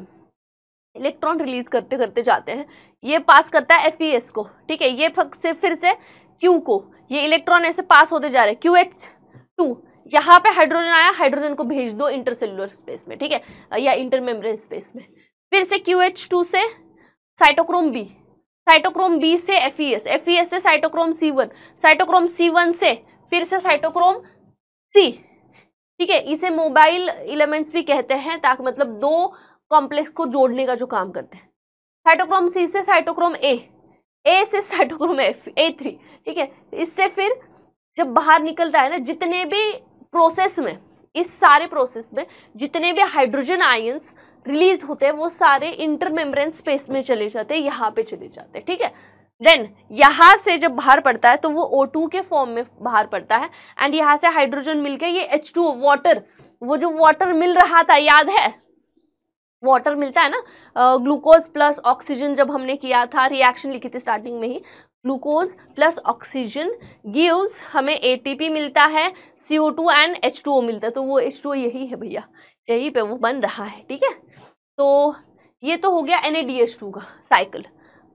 इलेक्ट्रॉन रिलीज करते करते जाते हैं, ये पास करता है FeS को, ठीक है, ये फिर से Q को, ये इलेक्ट्रॉन ऐसे पास होते जा रहे हैं, QH2, यहाँ पे हाइड्रोजन आया, हाइड्रोजन को भेज दो इंटरसेलुलर स्पेस में, ठीक है, या इंटरमेम्ब्रेन स्पेस में, फिर से QH2 से साइटोक्रोम B, साइटोक्रोम B से FeS, FeS से साइटोक्रोम C1, साइटोक्रोम C1 से फिर से साइटोक्रोम C, ठीक है, इसे मोबाइल एलिमेंट्स भी कहते हैं, ताकि मतलब दो कॉम्प्लेक्स को जोड़ने का जो काम करते हैं। साइटोक्रोम C से साइटोक्रोम A, A से साइटोक्रोम A3, ठीक है, इससे फिर जब बाहर निकलता है ना, जितने भी प्रोसेस में, इस सारे प्रोसेस में जितने भी हाइड्रोजन आयंस रिलीज होते हैं वो सारे इंटरमेम्ब्रेन स्पेस में चले जाते हैं, यहाँ पे चले जाते हैं, ठीक है। देन यहाँ से जब बाहर पड़ता है तो वो O2 के फॉर्म में बाहर पड़ता है, एंड यहाँ से हाइड्रोजन मिलके ये H2O वाटर, वो जो वाटर मिल रहा था याद है, वाटर मिलता है ना, ग्लूकोज प्लस ऑक्सीजन जब हमने किया था, रिएक्शन लिखी थी स्टार्टिंग में ही, ग्लूकोज प्लस ऑक्सीजन गिव्स हमें ATP मिलता है, CO2 एंड H2O मिलता है, तो वो H2O यही है भैया, यहीं पे वो बन रहा है, ठीक है। तो ये तो हो गया NaDH2 का साइकिल,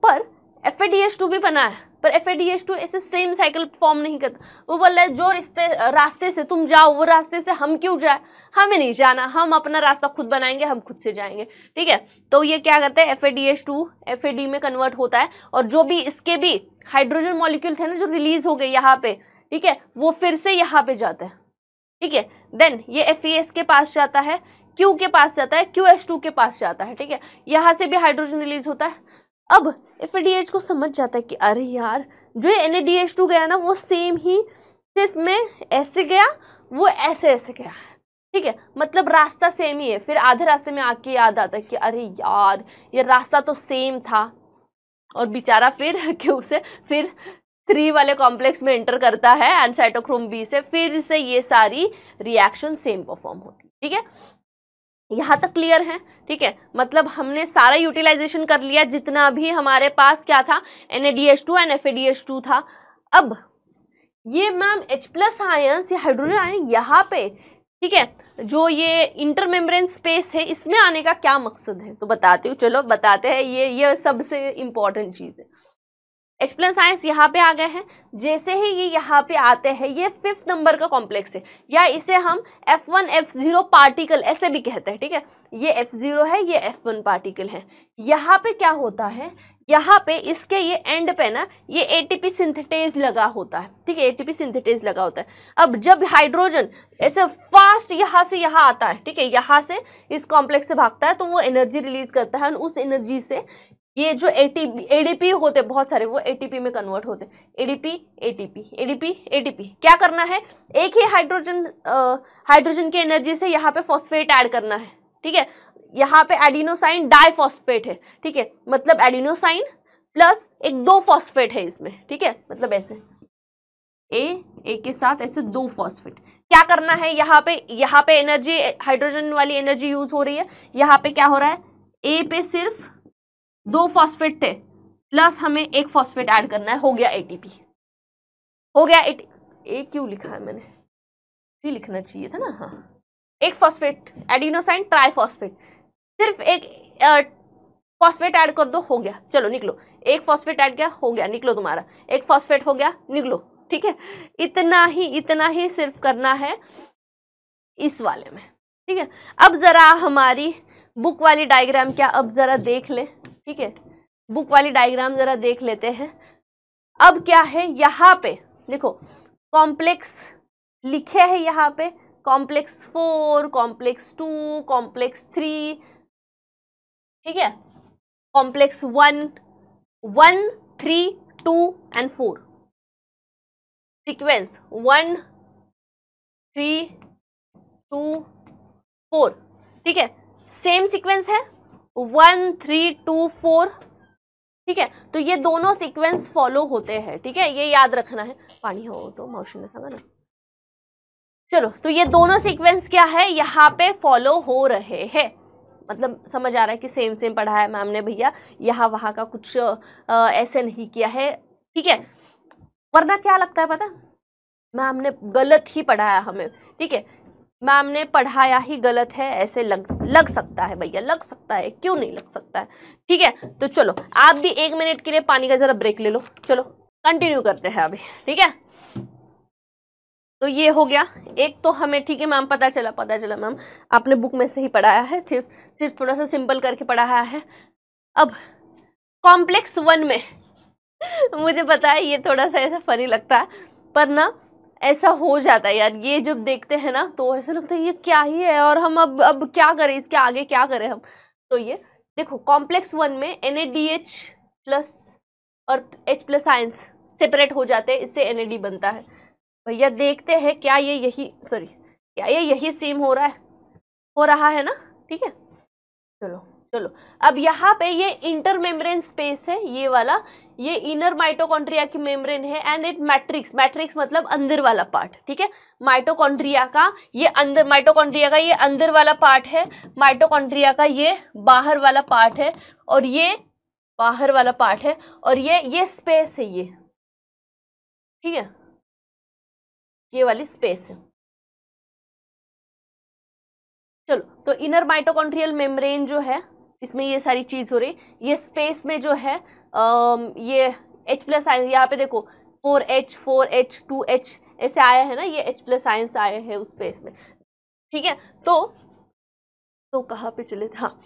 पर FADH2 भी बना है, पर FADH2 ऐसे सेम साइकिल फॉर्म नहीं करता, वो बोल रहा है जो रास्ते से तुम जाओ वो रास्ते से हम क्यों जाए, हमें नहीं जाना, हम अपना रास्ता खुद बनाएंगे, हम खुद से जाएंगे, ठीक है। तो ये क्या करते हैं, FADH2 FAD में कन्वर्ट होता है, और जो भी इसके भी हाइड्रोजन मॉलिक्यूल थे ना जो रिलीज हो गए यहाँ पे, ठीक है, वो फिर से यहाँ पे जाता है, ठीक है। देन ये FeS के पास जाता है, Q के पास जाता है, QH2 के पास जाता है, ठीक है, यहाँ से भी हाइड्रोजन रिलीज होता है। अब FADH को समझ जाता है कि अरे यार जो NaDH2 गया ना वो सेम ही, सिर्फ मैं ऐसे गया वो ऐसे गया है, ठीक है, मतलब रास्ता सेम ही है। फिर आधे रास्ते में आके याद आता है कि अरे यार ये रास्ता तो सेम था, और बेचारा फिर Q से फिर 3 वाले कॉम्प्लेक्स में एंटर करता है, एंड साइटोक्रोम B से फिर से ये सारी रिएक्शन सेम परफॉर्म होती है, ठीक है। यहाँ तक क्लियर है, ठीक है, मतलब हमने सारा यूटिलाइजेशन कर लिया जितना भी हमारे पास क्या था, NaDH2 एंड FADH2 था। अब ये मैम H+ आयंस या हाइड्रोजन आयन यहाँ पे, ठीक है, जो ये इंटरमेम्ब्रेन स्पेस है इसमें आने का क्या मकसद है, तो बताती हूँ, चलो बताते हैं, ये सबसे इम्पोर्टेंट चीज़ है। H+ आयंस यहाँ पे आ गए हैं, जैसे ही ये यहाँ पे आते हैं, ये 5th नंबर का कॉम्प्लेक्स है, या इसे हम F1 F0 पार्टिकल ऐसे भी कहते हैं, ठीक है, ये F0 है, ये F1 पार्टिकल है। यहाँ पे क्या होता है, यहाँ पे इसके ये एंड पे ना ये ATP सिंथेटेज लगा होता है, ठीक है, ATP सिंथेटेज लगा होता है। अब जब हाइड्रोजन ऐसे फास्ट यहाँ से यहाँ आता है, ठीक है, यहाँ से इस कॉम्प्लेक्स से भागता है, तो वो एनर्जी रिलीज करता है, उस एनर्जी से ये जो ADP होते बहुत सारे, वो ATP में कन्वर्ट होते हैं, ADP क्या करना है, एक ही हाइड्रोजन की एनर्जी से यहाँ पे फॉस्फेट ऐड करना है, ठीक है, यहाँ पे एडिनोसाइन डाइफॉस्फेट है, ठीक है, मतलब एडिनोसाइन प्लस एक 2 फॉस्फेट है इसमें, ठीक है, मतलब ऐसे ए के साथ ऐसे 2 फॉस्फेट। क्या करना है, यहाँ पे एनर्जी, हाइड्रोजन वाली एनर्जी यूज हो रही है, यहाँ पे क्या हो रहा है, ए पे सिर्फ 2 फॉस्फेट थे, प्लस हमें 1 फॉस्फेट ऐड करना है, हो गया ATP, हो गया ए क्यों लिखा है मैंने, ये लिखना चाहिए था ना, हाँ, 1 फॉस्फेट, एडिनोसाइन ट्राइफॉस्फेट, सिर्फ एक फॉस्फेट ऐड कर दो, हो गया, चलो निकलो, 1 फॉस्फेट ऐड किया, हो गया, निकलो तुम्हारा 1 फॉस्फेट हो गया, निकलो, ठीक है। इतना ही सिर्फ करना है इस वाले में, ठीक है। अब जरा हमारी बुक वाली डायग्राम क्या, अब जरा देख ले, ठीक है, बुक वाली डायग्राम जरा देख लेते हैं। अब क्या है, यहाँ पे देखो कॉम्प्लेक्स लिखे हैं यहाँ पे, कॉम्प्लेक्स 4, कॉम्प्लेक्स 2, कॉम्प्लेक्स 3, ठीक है, कॉम्प्लेक्स 1, 1, 3, 2 एंड 4, सीक्वेंस 1, 3, 2, 4, ठीक है, सेम सीक्वेंस है 1, 3, 2, 4, ठीक है। तो ये दोनों सीक्वेंस फॉलो होते हैं, ठीक है, ये याद रखना है। पानी हो तो मौसी ने संगा ना। चलो, तो ये दोनों सीक्वेंस क्या है, यहाँ पे फॉलो हो रहे हैं, मतलब समझ आ रहा है कि सेम सेम पढ़ा है मैम ने भैया, यहाँ वहाँ का कुछ ऐसे नहीं किया है, ठीक है। वरना क्या लगता है पता, मैम ने गलत ही पढ़ाया हमें, ठीक है, मैम ने पढ़ाया ही गलत है, ऐसे लग सकता है भैया, लग सकता है, क्यों नहीं लग सकता है, ठीक है। तो चलो आप भी 1 मिनट के लिए पानी का जरा ब्रेक ले लो, चलो कंटिन्यू करते हैं अभी, ठीक है। तो ये हो गया एक, तो हमें ठीक है मैम पता चला मैम आपने बुक में से ही पढ़ाया है, सिर्फ थोड़ा सा सिंपल करके पढ़ाया है। अब कॉम्प्लेक्स 1 में मुझे पता है ये थोड़ा सा ऐसा फनी लगता है, पर ना ऐसा हो जाता है यार, ये जब देखते हैं ना तो ऐसा लगता है ये क्या ही है, और हम अब क्या करें, इसके आगे क्या करें हम। तो ये देखो कॉम्प्लेक्स 1 में NaDH प्लस और H+ आयंस सेपरेट हो जाते हैं, इससे NaD बनता है। भैया देखते हैं क्या ये यही सेम हो रहा है ना, ठीक है। चलो अब यहाँ पे ये इंटरमेम्ब्रेन स्पेस है, ये वाला, ये इनर माइटोकॉन्ड्रिया की मेम्ब्रेन है, एंड इट मैट्रिक्स मतलब अंदर वाला पार्ट, ठीक है। माइटोकॉन्ड्रिया का ये अंदर वाला पार्ट है, माइटोकॉन्ड्रिया का ये बाहर वाला पार्ट है, और ये बाहर वाला पार्ट है, और ये स्पेस है, ये ठीक है, ये वाली स्पेस है। चलो, तो इनर माइटोकॉन्ड्रियल मेम्ब्रेन जो है, इसमें ये सारी चीज हो रही, ये स्पेस में जो है ये H+ आयन, यहाँ पे देखो 4H 2H ऐसे आया है ना, ये H+ आयंस आए हैं उस स्पेस में, ठीक है। तो कहाँ पे चले थे, हाँ,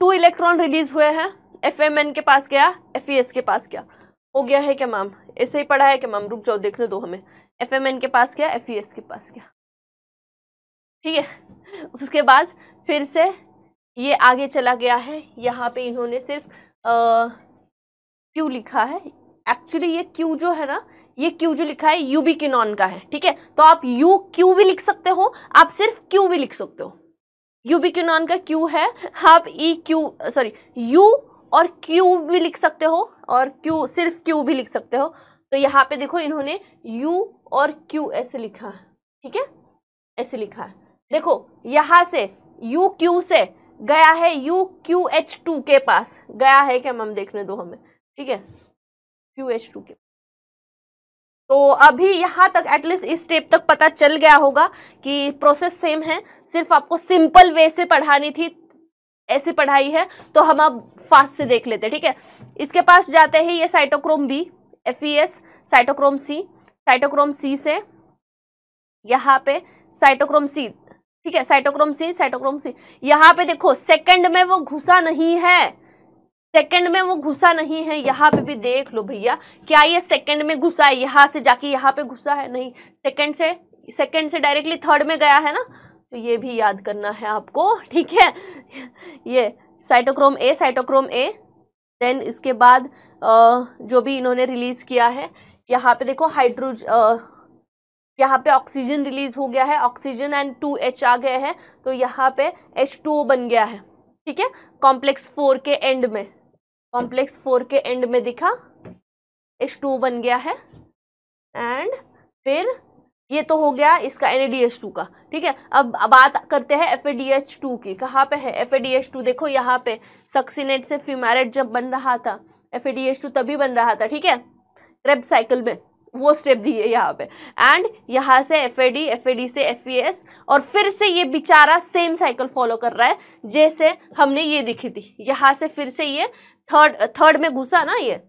2 इलेक्ट्रॉन रिलीज हुए हैं, FMN के पास गया, FES के पास गया, हो गया है क्या मैम, ऐसे ही पढ़ा है क्या मैम, रुक जाओ देखने दो हमें, FMN के पास गया, FES के पास गया, ठीक है। उसके बाद फिर से ये आगे चला गया है, यहाँ पे इन्होंने सिर्फ Q लिखा है, एक्चुअली ये Q जो है ना, ये Q जो लिखा है यूबिक्विनोन का है, ठीक है। तो आप UQ भी लिख सकते हो, आप सिर्फ Q भी लिख सकते हो, यूबिक्विनोन का Q है, आप U और Q भी लिख सकते हो, और सिर्फ Q भी लिख सकते हो। तो यहाँ पे देखो इन्होंने U और Q ऐसे लिखा है, ठीक है, ऐसे लिखा है, देखो यहाँ से UQ से गया है UQH2 के पास गया है क्या मैम, देखने दो हमें, ठीक है, QH2 के। तो अभी यहाँ तक एटलीस्ट इस स्टेप तक पता चल गया होगा कि प्रोसेस सेम है, सिर्फ आपको सिंपल वे से पढ़ानी थी, ऐसी पढ़ाई है, तो हम अब फास्ट से देख लेते हैं, ठीक है। इसके पास जाते हैं, ये cytochrome B, FES, cytochrome C से यहाँ पे साइटोक्रोम C, ठीक है, साइटोक्रोम C, यहाँ पे देखो सेकंड में वो घुसा नहीं है, यहाँ पे भी देख लो भैया, क्या ये सेकंड में घुसा है, यहाँ से जाके यहाँ पे घुसा है, नहीं, सेकंड से डायरेक्टली थर्ड में गया है ना, तो ये भी याद करना है आपको, ठीक है। ये साइटोक्रोम A, देन इसके बाद जो भी इन्होंने रिलीज किया है, यहाँ पे देखो यहाँ पे ऑक्सीजन रिलीज हो गया है, ऑक्सीजन एंड 2H आ गए हैं, तो यहाँ पे H2O बन गया है, ठीक है। कॉम्प्लेक्स 4 के एंड में दिखा H2O बन गया है, एंड फिर ये तो हो गया इसका NaDH2 का, ठीक है। अब बात करते हैं FADH2 की, कहाँ पे है FADH2, देखो यहाँ पे सक्सिनेट से फ्यूमेरेट जब बन रहा था, FADH2 तभी बन रहा था, ठीक है, क्रेब्स साइकिल में वो स्टेप दिए यहाँ पे, एंड यहाँ से FAD से FES, और फिर से ये बेचारा सेम साइकिल फॉलो कर रहा है जैसे हमने ये दिखी थी, यहाँ से फिर से ये थर्ड में घुसा ना, ये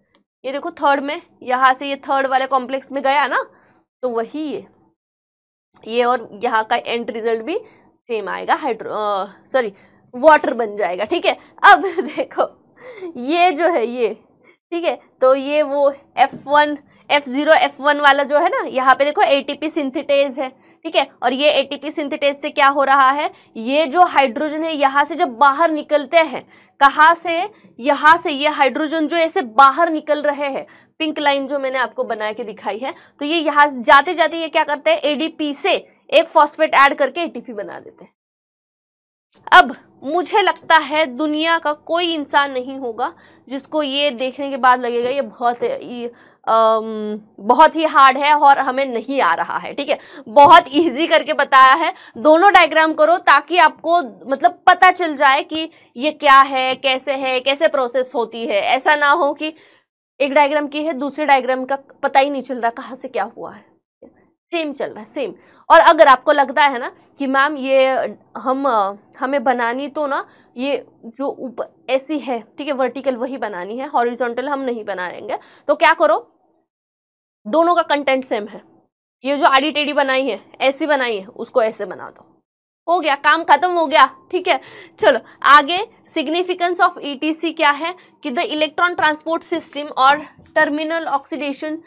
देखो थर्ड में, यहाँ से ये थर्ड वाले कॉम्प्लेक्स में गया ना, तो वही ये और यहाँ का एंड रिजल्ट भी सेम आएगा, वाटर बन जाएगा, ठीक है। अब देखो ये जो है ये, ठीक है, तो ये वो F0 F1 वाला जो है ना, यहाँ पे देखो ATP सिंथेटेज है, ठीक है। और ये एटीपी सिंथेटेज से क्या हो रहा है, ये जो हाइड्रोजन है यहाँ से जब बाहर निकलते हैं, कहाँ से, यहाँ से, ये हाइड्रोजन जो ऐसे बाहर निकल रहे हैं, पिंक लाइन जो मैंने आपको बना के दिखाई है, तो ये यहाँ जाते जाते ये क्या करते हैं, एडीपी से एक फॉस्फेट ऐड करके एटीपी बना देते हैं। अब मुझे लगता है दुनिया का कोई इंसान नहीं होगा जिसको ये देखने के बाद लगेगा ये बहुत ही हार्ड है और हमें नहीं आ रहा है, ठीक है। बहुत इजी करके बताया है, दोनों डायग्राम करो ताकि आपको मतलब पता चल जाए कि ये क्या है, कैसे प्रोसेस होती है। ऐसा ना हो कि एक डायग्राम की है, दूसरे डायग्राम का पता ही नहीं चल रहा कहाँ से क्या हुआ है, सेम चल रहा है, सेम। और अगर आपको लगता है ना कि मैम ये हमें बनानी तो ना ये जो ऊपर ऐसी है, ठीक है, वर्टिकल वही बनानी है, हॉरिजॉन्टल हम नहीं बनाएंगे, तो क्या करो, दोनों का कंटेंट सेम है, ये जो आड़ी टेढ़ी बनाई है, ऐसी बनाई है, उसको ऐसे बना दो, हो गया, काम खत्म हो गया, ठीक है। चलो आगे, सिग्निफिकेंस ऑफ ईटीसी क्या है कि द इलेक्ट्रॉन ट्रांसपोर्ट सिस्टम और terminal oxidation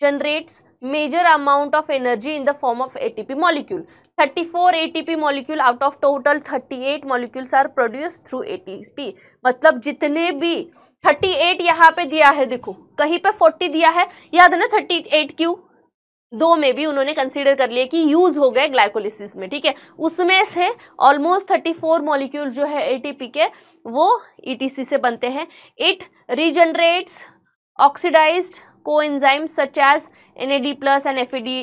generates major amount of energy in the form of ATP molecule. 34 ATP molecule out of total 38 molecules are produced through ATP. मतलब जितने भी 38 यहाँ पे दिया है, देखो कहीं पे 40 दिया है, याद है ना, 38 क्यों, दो में भी उन्होंने कंसीडर कर लिया कि यूज हो गए ग्लाइकोलिसिस में, ठीक है। उसमें से ऑलमोस्ट 34 मॉलिक्यूल जो है एटीपी के वो ईटीसी से बनते हैं। It regenerates oxidised coenzymes such as NAD+ and FAD+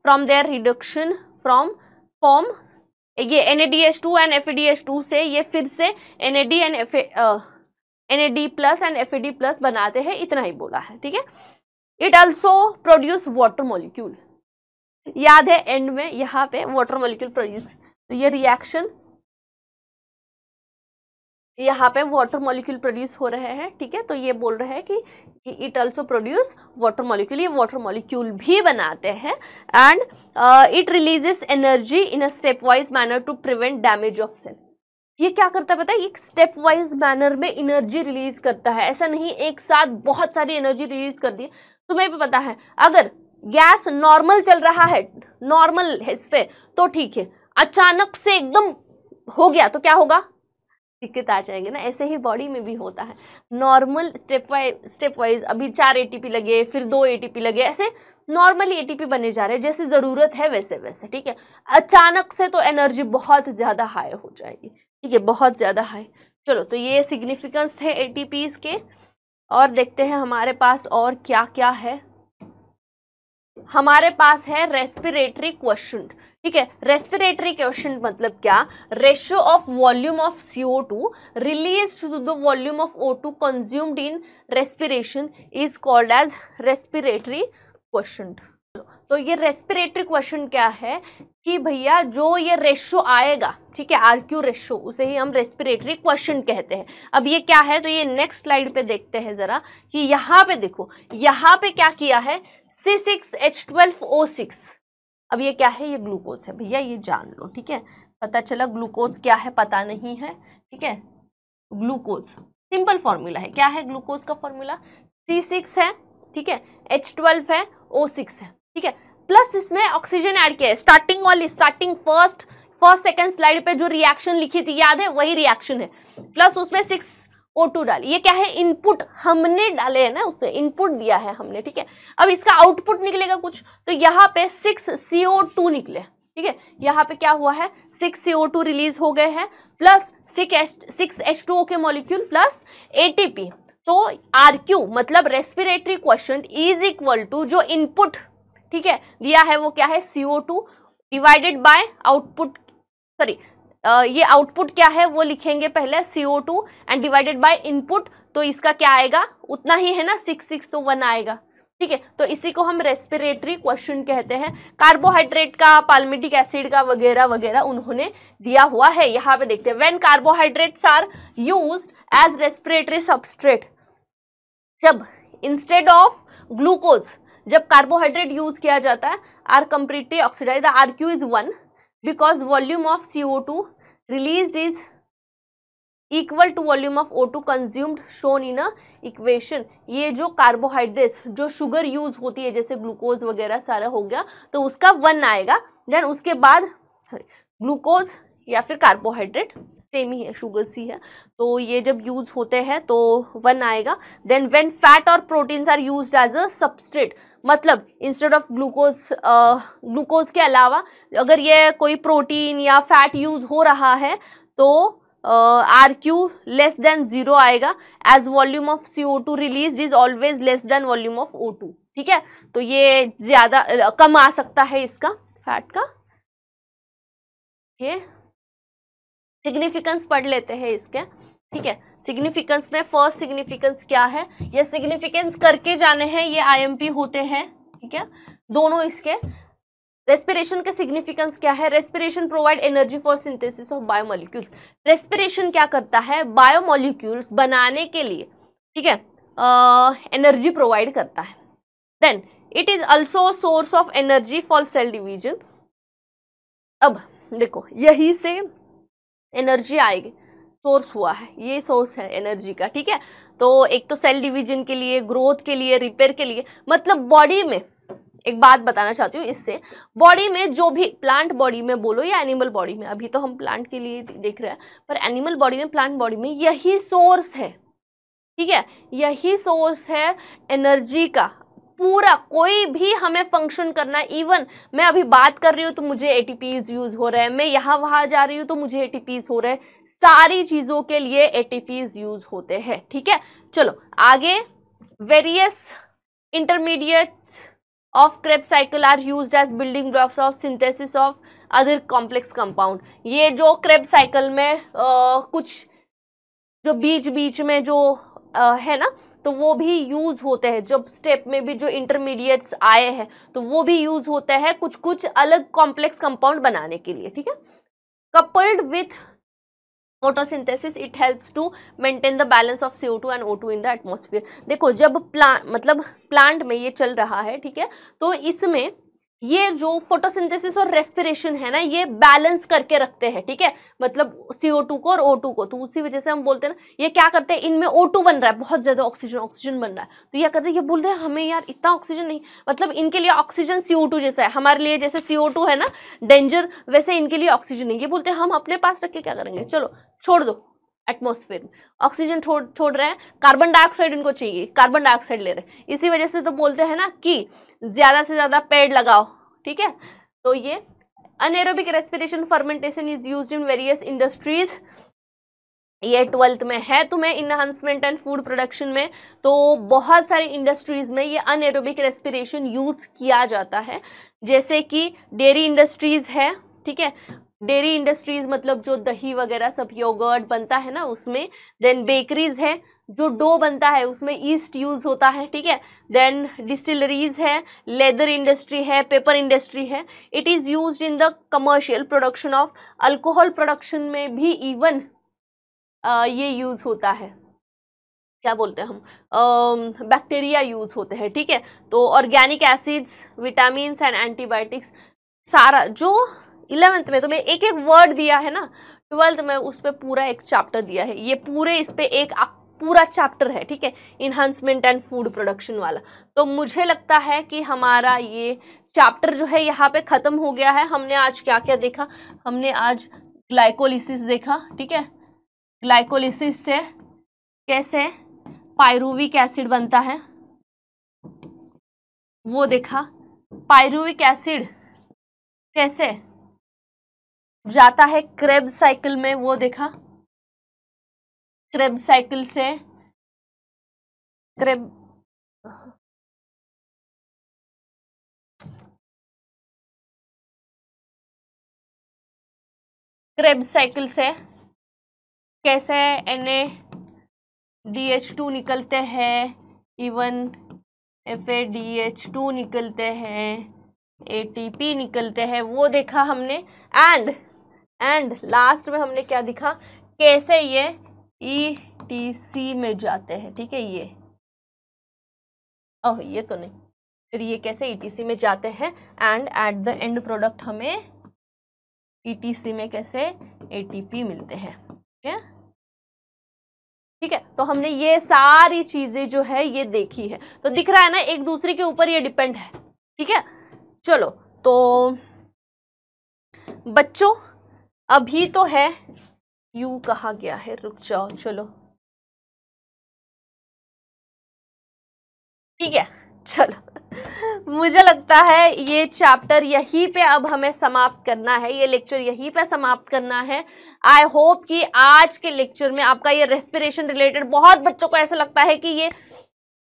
from their reduction from form, ये NADH2 and FADH2 से ये फिर से NAD+ and FAD+ बनाते हैं, इतना ही बोला है, ठीक है। It also produce water molecule, याद है एंड में यहाँ पे वाटर मॉलिक्यूल प्रोड्यूस, तो ये रिएक्शन यहाँ पे वाटर मॉलिक्यूल प्रोड्यूस हो रहे हैं, ठीक है। तो ये बोल रहे हैं कि it also produce water molecule, ये वाटर मॉलिक्यूल भी बनाते हैं। And it releases energy in a step wise manner to prevent damage of cell. ये क्या करता है पता है, ये स्टेप वाइज मैनर में एनर्जी रिलीज करता है, ऐसा नहीं एक साथ बहुत सारी एनर्जी रिलीज कर दी। तुम्हें भी पता है अगर गैस नॉर्मल चल रहा है, नॉर्मल इस पे तो ठीक है, अचानक से एकदम हो गया तो क्या होगा, दिक्कत आ जाएगी ना। ऐसे ही बॉडी में भी होता है, नॉर्मल स्टेप वाइज अभी 4 एटीपी लगे, फिर 2 एटीपी लगे, ऐसे नॉर्मली एटीपी बने जा रहे हैं, जैसे जरूरत है वैसे वैसे, ठीक है। अचानक से तो एनर्जी बहुत ज्यादा हाई हो जाएगी, ठीक है, बहुत ज्यादा हाई। चलो तो ये सिग्निफिकेंस थे एटीपीज के। और देखते हैं हमारे पास और क्या क्या है। हमारे पास है रेस्पिरेटरी क्वेश्चन, ठीक है। रेस्पिरेटरी क्वेश्चन मतलब क्या, ratio of volume of CO2 release to the volume of O2 consumed in respiration is called as respiratory question. तो ये रेस्पिरेटरी क्वेश्चन क्या है कि भैया जो ये रेशियो आएगा, ठीक है, RQ रेशियो, उसे ही हम रेस्पिरेटरी क्वेश्चन कहते हैं। अब ये क्या है, तो ये नेक्स्ट स्लाइड पे देखते हैं जरा कि यहाँ पे देखो, यहाँ पे क्या किया है, C6H12O6। अब ये क्या है, ये ग्लूकोज है भैया, ये जान लो, ठीक है। पता चला ग्लूकोज क्या है, पता नहीं है, ठीक है। ग्लूकोज सिंपल फॉर्मूला है, क्या है ग्लूकोज का फॉर्मूला, C6 है, ठीक है, H12 है, O6 है, ठीक है, प्लस इसमें ऑक्सीजन ऐड किया है। स्टार्टिंग फर्स्ट सेकंड स्लाइड पे जो रिएक्शन लिखी थी याद है, वही रिएक्शन है, प्लस उसमें 6O2 डाली। ये क्या है, इनपुट हमने डाले हैं ना, उससे इनपुट दिया है हमने, ठीक है। अब इसका आउटपुट निकलेगा कुछ, तो यहाँ पे 6CO2 निकले, ठीक है। यहाँ पे क्या हुआ है, 6CO2 रिलीज हो गए हैं, प्लस 6H2O के मॉलिक्यूल प्लस ATP। तो RQ मतलब respiratory question is equal to जो इनपुट, ठीक है, दिया है वो क्या है, CO2 divided by output, sorry ये आउटपुट क्या है वो लिखेंगे पहले, CO2 and divided by input, तो इसका क्या आएगा, उतना ही है ना, 6 तो 1 आएगा, ठीक है। तो इसी को हम रेस्पिरेटरी क्वेश्चन कहते हैं। कार्बोहाइड्रेट का, पाल्मिटिक एसिड का वगैरह वगैरह उन्होंने दिया हुआ है। यहाँ पे देखते हैं, when carbohydrates are used as respiratory substrate, जब इंस्टेड ऑफ ग्लूकोज जब कार्बोहाइड्रेट यूज किया जाता है, are completely oxidise, the RQ is 1 because volume of CO2 released is equal to volume of O2 consumed shown in a equation. ये जो carbohydrates जो sugar use होती है जैसे ग्लूकोज वगैरह सारा हो गया तो उसका 1 आएगा। देन उसके बाद ग्लूकोज या फिर कार्बोहाइड्रेट सेम ही है, शुगर सी है, तो ये जब यूज होते हैं तो 1 आएगा। देन व्हेन फैट और proteins are used as a substrate, मतलब इंस्टेड ऑफ ग्लूकोज के अलावा अगर ये कोई प्रोटीन या फैट यूज हो रहा है तो RQ लेस देन 0 आएगा, as volume of CO2 release is always less than volume of O2। ठीक है, तो ये ज्यादा कम आ सकता है इसका फैट का। ये सिग्निफिकेंस पढ़ लेते हैं इसके। ठीक है, सिग्निफिकेंस में फर्स्ट सिग्निफिकेंस क्या है, ये सिग्निफिकेंस करके जाने हैं, ये IMP होते हैं। ठीक है, दोनों इसके। रेस्पिरेशन के सिग्निफिकेंस क्या है, respiration provide energy for synthesis of biomolecules. Respiration क्या करता है, बायोमोलिक्यूल्स बनाने के लिए, ठीक है, एनर्जी प्रोवाइड करता है। Then it is also source of energy for cell division. अब देखो यही से एनर्जी आएगी, सोर्स हुआ है, ये सोर्स है एनर्जी का। ठीक है, तो एक तो सेल डिवीजन के लिए, ग्रोथ के लिए, रिपेयर के लिए, मतलब बॉडी में एक बात बताना चाहती हूँ इससे, बॉडी में जो भी प्लांट बॉडी में बोलो या एनिमल बॉडी में, अभी तो हम प्लांट के लिए देख रहे हैं, पर एनिमल बॉडी में, प्लांट बॉडी में यही सोर्स है। ठीक है, यही सोर्स है एनर्जी का। पूरा कोई भी हमें फंक्शन करना, इवन मैं अभी बात कर रही हूँ तो मुझे ATPs यूज हो रहे हैं, मैं यहाँ वहाँ जा रही हूँ तो मुझे ATPs हो रहे हैं, सारी चीज़ों के लिए ATPs यूज होते हैं। ठीक है, चलो आगे। Various intermediates of Krebs cycle are used as building blocks of synthesis of other complex compound। ये जो Krebs cycle में कुछ जो बीच में जो है ना, तो वो भी यूज होते हैं। जब स्टेप में भी जो इंटरमीडिएट्स आए हैं तो वो भी यूज होते हैं कुछ अलग कॉम्प्लेक्स कंपाउंड बनाने के लिए। ठीक है, coupled with photosynthesis it helps to maintain the balance of CO2 and O2 in the atmosphere. देखो जब प्लांट में ये चल रहा है, ठीक है, तो इसमें ये जो फोटोसिंथेसिस और रेस्पिरेशन है ना, ये बैलेंस करके रखते हैं। ठीक है, मतलब CO2 को और O2 को, तो उसी वजह से हम बोलते हैं ना, ये क्या करते हैं, इनमें O2 बन रहा है, बहुत ज्यादा ऑक्सीजन बन रहा है, तो ये करते हैं, ये बोलते हैं हमें यार इतना ऑक्सीजन नहीं, मतलब इनके लिए ऑक्सीजन CO2 जैसा है, हमारे लिए जैसे CO2 है ना डेंजर, वैसे इनके लिए ऑक्सीजन नहीं। ये बोलते हैं हम अपने पास रख के क्या करेंगे, चलो छोड़ दो एटमॉस्फेयर में, ऑक्सीजन छोड़ रहे हैं, कार्बन डाइऑक्साइड इनको चाहिए, कार्बन डाइऑक्साइड ले रहे हैं। इसी वजह से तो बोलते हैं ना कि ज्यादा से ज्यादा पेड़ लगाओ। ठीक है, तो ये anaerobic respiration fermentation is used in various industries, ये 12th में है तुम्हें, इनहांसमेंट एंड फूड प्रोडक्शन में। तो बहुत सारी इंडस्ट्रीज में ये अनएरोबिक रेस्पिरेशन यूज किया जाता है, जैसे कि डेयरी इंडस्ट्रीज है। ठीक है, डेयरी इंडस्ट्रीज मतलब जो दही वगैरह सब योगर्ट बनता है ना उसमें। देन बेकरीज है, जो डो बनता है उसमें ईस्ट यूज होता है। ठीक है, देन डिस्टिलरीज है, लेदर इंडस्ट्री है, पेपर इंडस्ट्री है। It is used in the commercial production of alcohol production में भी इवन ये यूज होता है, क्या बोलते हैं हम, बैक्टीरिया यूज होते हैं। ठीक है, तो organic acids, vitamins and antibiotics, सारा जो 11th में तुम्हें एक एक वर्ड दिया है ना, 12th में उस पर पूरा एक चैप्टर दिया है, ये पूरे इस पे एक पूरा चैप्टर है। ठीक है, इन्हांसमेंट एंड फूड प्रोडक्शन वाला। तो मुझे लगता है कि हमारा ये चैप्टर जो है यहाँ पे खत्म हो गया है। हमने आज क्या क्या देखा, हमने आज ग्लाइकोलिसिस देखा। ठीक है, ग्लाइकोलिसिस से कैसे पायरुविक एसिड बनता है वो देखा, पायरुविक एसिड कैसे जाता है क्रेब्स साइकिल में वो देखा, क्रेब्स साइकिल से क्रेब्स साइकिल से कैसे NaDH2 निकलते हैं, इवन FADH2 निकलते हैं, ATP निकलते हैं, वो देखा हमने। एंड लास्ट में हमने क्या दिखा, कैसे ये ETC में जाते हैं। ठीक है, ये तो नहीं, फिर ये कैसे ETC में जाते हैं, and at the end product हमें ETC में कैसे ATP मिलते हैं। ठीक है। ठीक है। तो हमने ये सारी चीजें जो है ये देखी है, तो दिख रहा है ना एक दूसरे के ऊपर ये डिपेंड है। ठीक है, चलो तो बच्चों अभी तो है, यू कहा गया है, रुक जाओ, चलो ठीक है, चलो मुझे लगता है ये चैप्टर यहीं पे अब हमें समाप्त करना है, ये लेक्चर यहीं पे समाप्त करना है। आई होप कि आज के लेक्चर में आपका ये रेस्पिरेशन रिलेटेड, बहुत बच्चों को ऐसा लगता है कि ये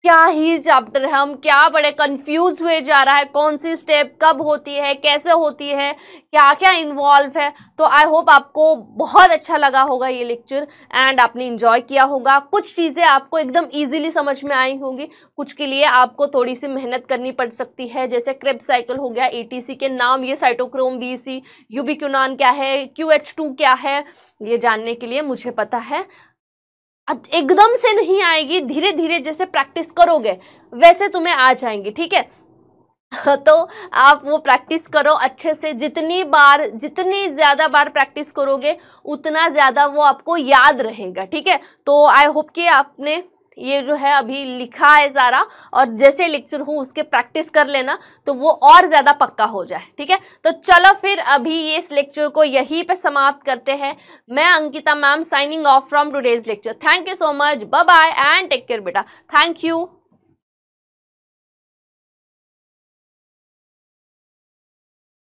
क्या ही चैप्टर है, हम क्या बड़े कंफ्यूज हुए जा रहा है, कौन सी स्टेप कब होती है, कैसे होती है, क्या क्या इन्वॉल्व है। तो आई होप आपको बहुत अच्छा लगा होगा ये लेक्चर एंड आपने इंजॉय किया होगा। कुछ चीज़ें आपको एकदम इजीली समझ में आई होंगी, कुछ के लिए आपको थोड़ी सी मेहनत करनी पड़ सकती है, जैसे क्रेब्स साइकिल हो गया, एटीसी के नाम, ये साइटोक्रोम बी, यूबिक्विनोन क्या है, QH2 क्या है, ये जानने के लिए मुझे पता है एकदम से नहीं आएगी, धीरे धीरे जैसे प्रैक्टिस करोगे वैसे तुम्हें आ जाएंगे। ठीक है, तो आप वो प्रैक्टिस करो अच्छे से, जितनी ज़्यादा बार प्रैक्टिस करोगे उतना ज़्यादा वो आपको याद रहेगा। ठीक है, तो आई होप कि आपने ये जो है अभी लिखा है सारा, और जैसे लेक्चर हो उसके प्रैक्टिस कर लेना तो वो और ज़्यादा पक्का हो जाए। ठीक है, तो चलो फिर अभी ये इस लेक्चर को यहीं पे समाप्त करते हैं। मैं Ankita ma'am signing off from today's lecture. Thank you so much, bye bye and take care बेटा, थैंक यू।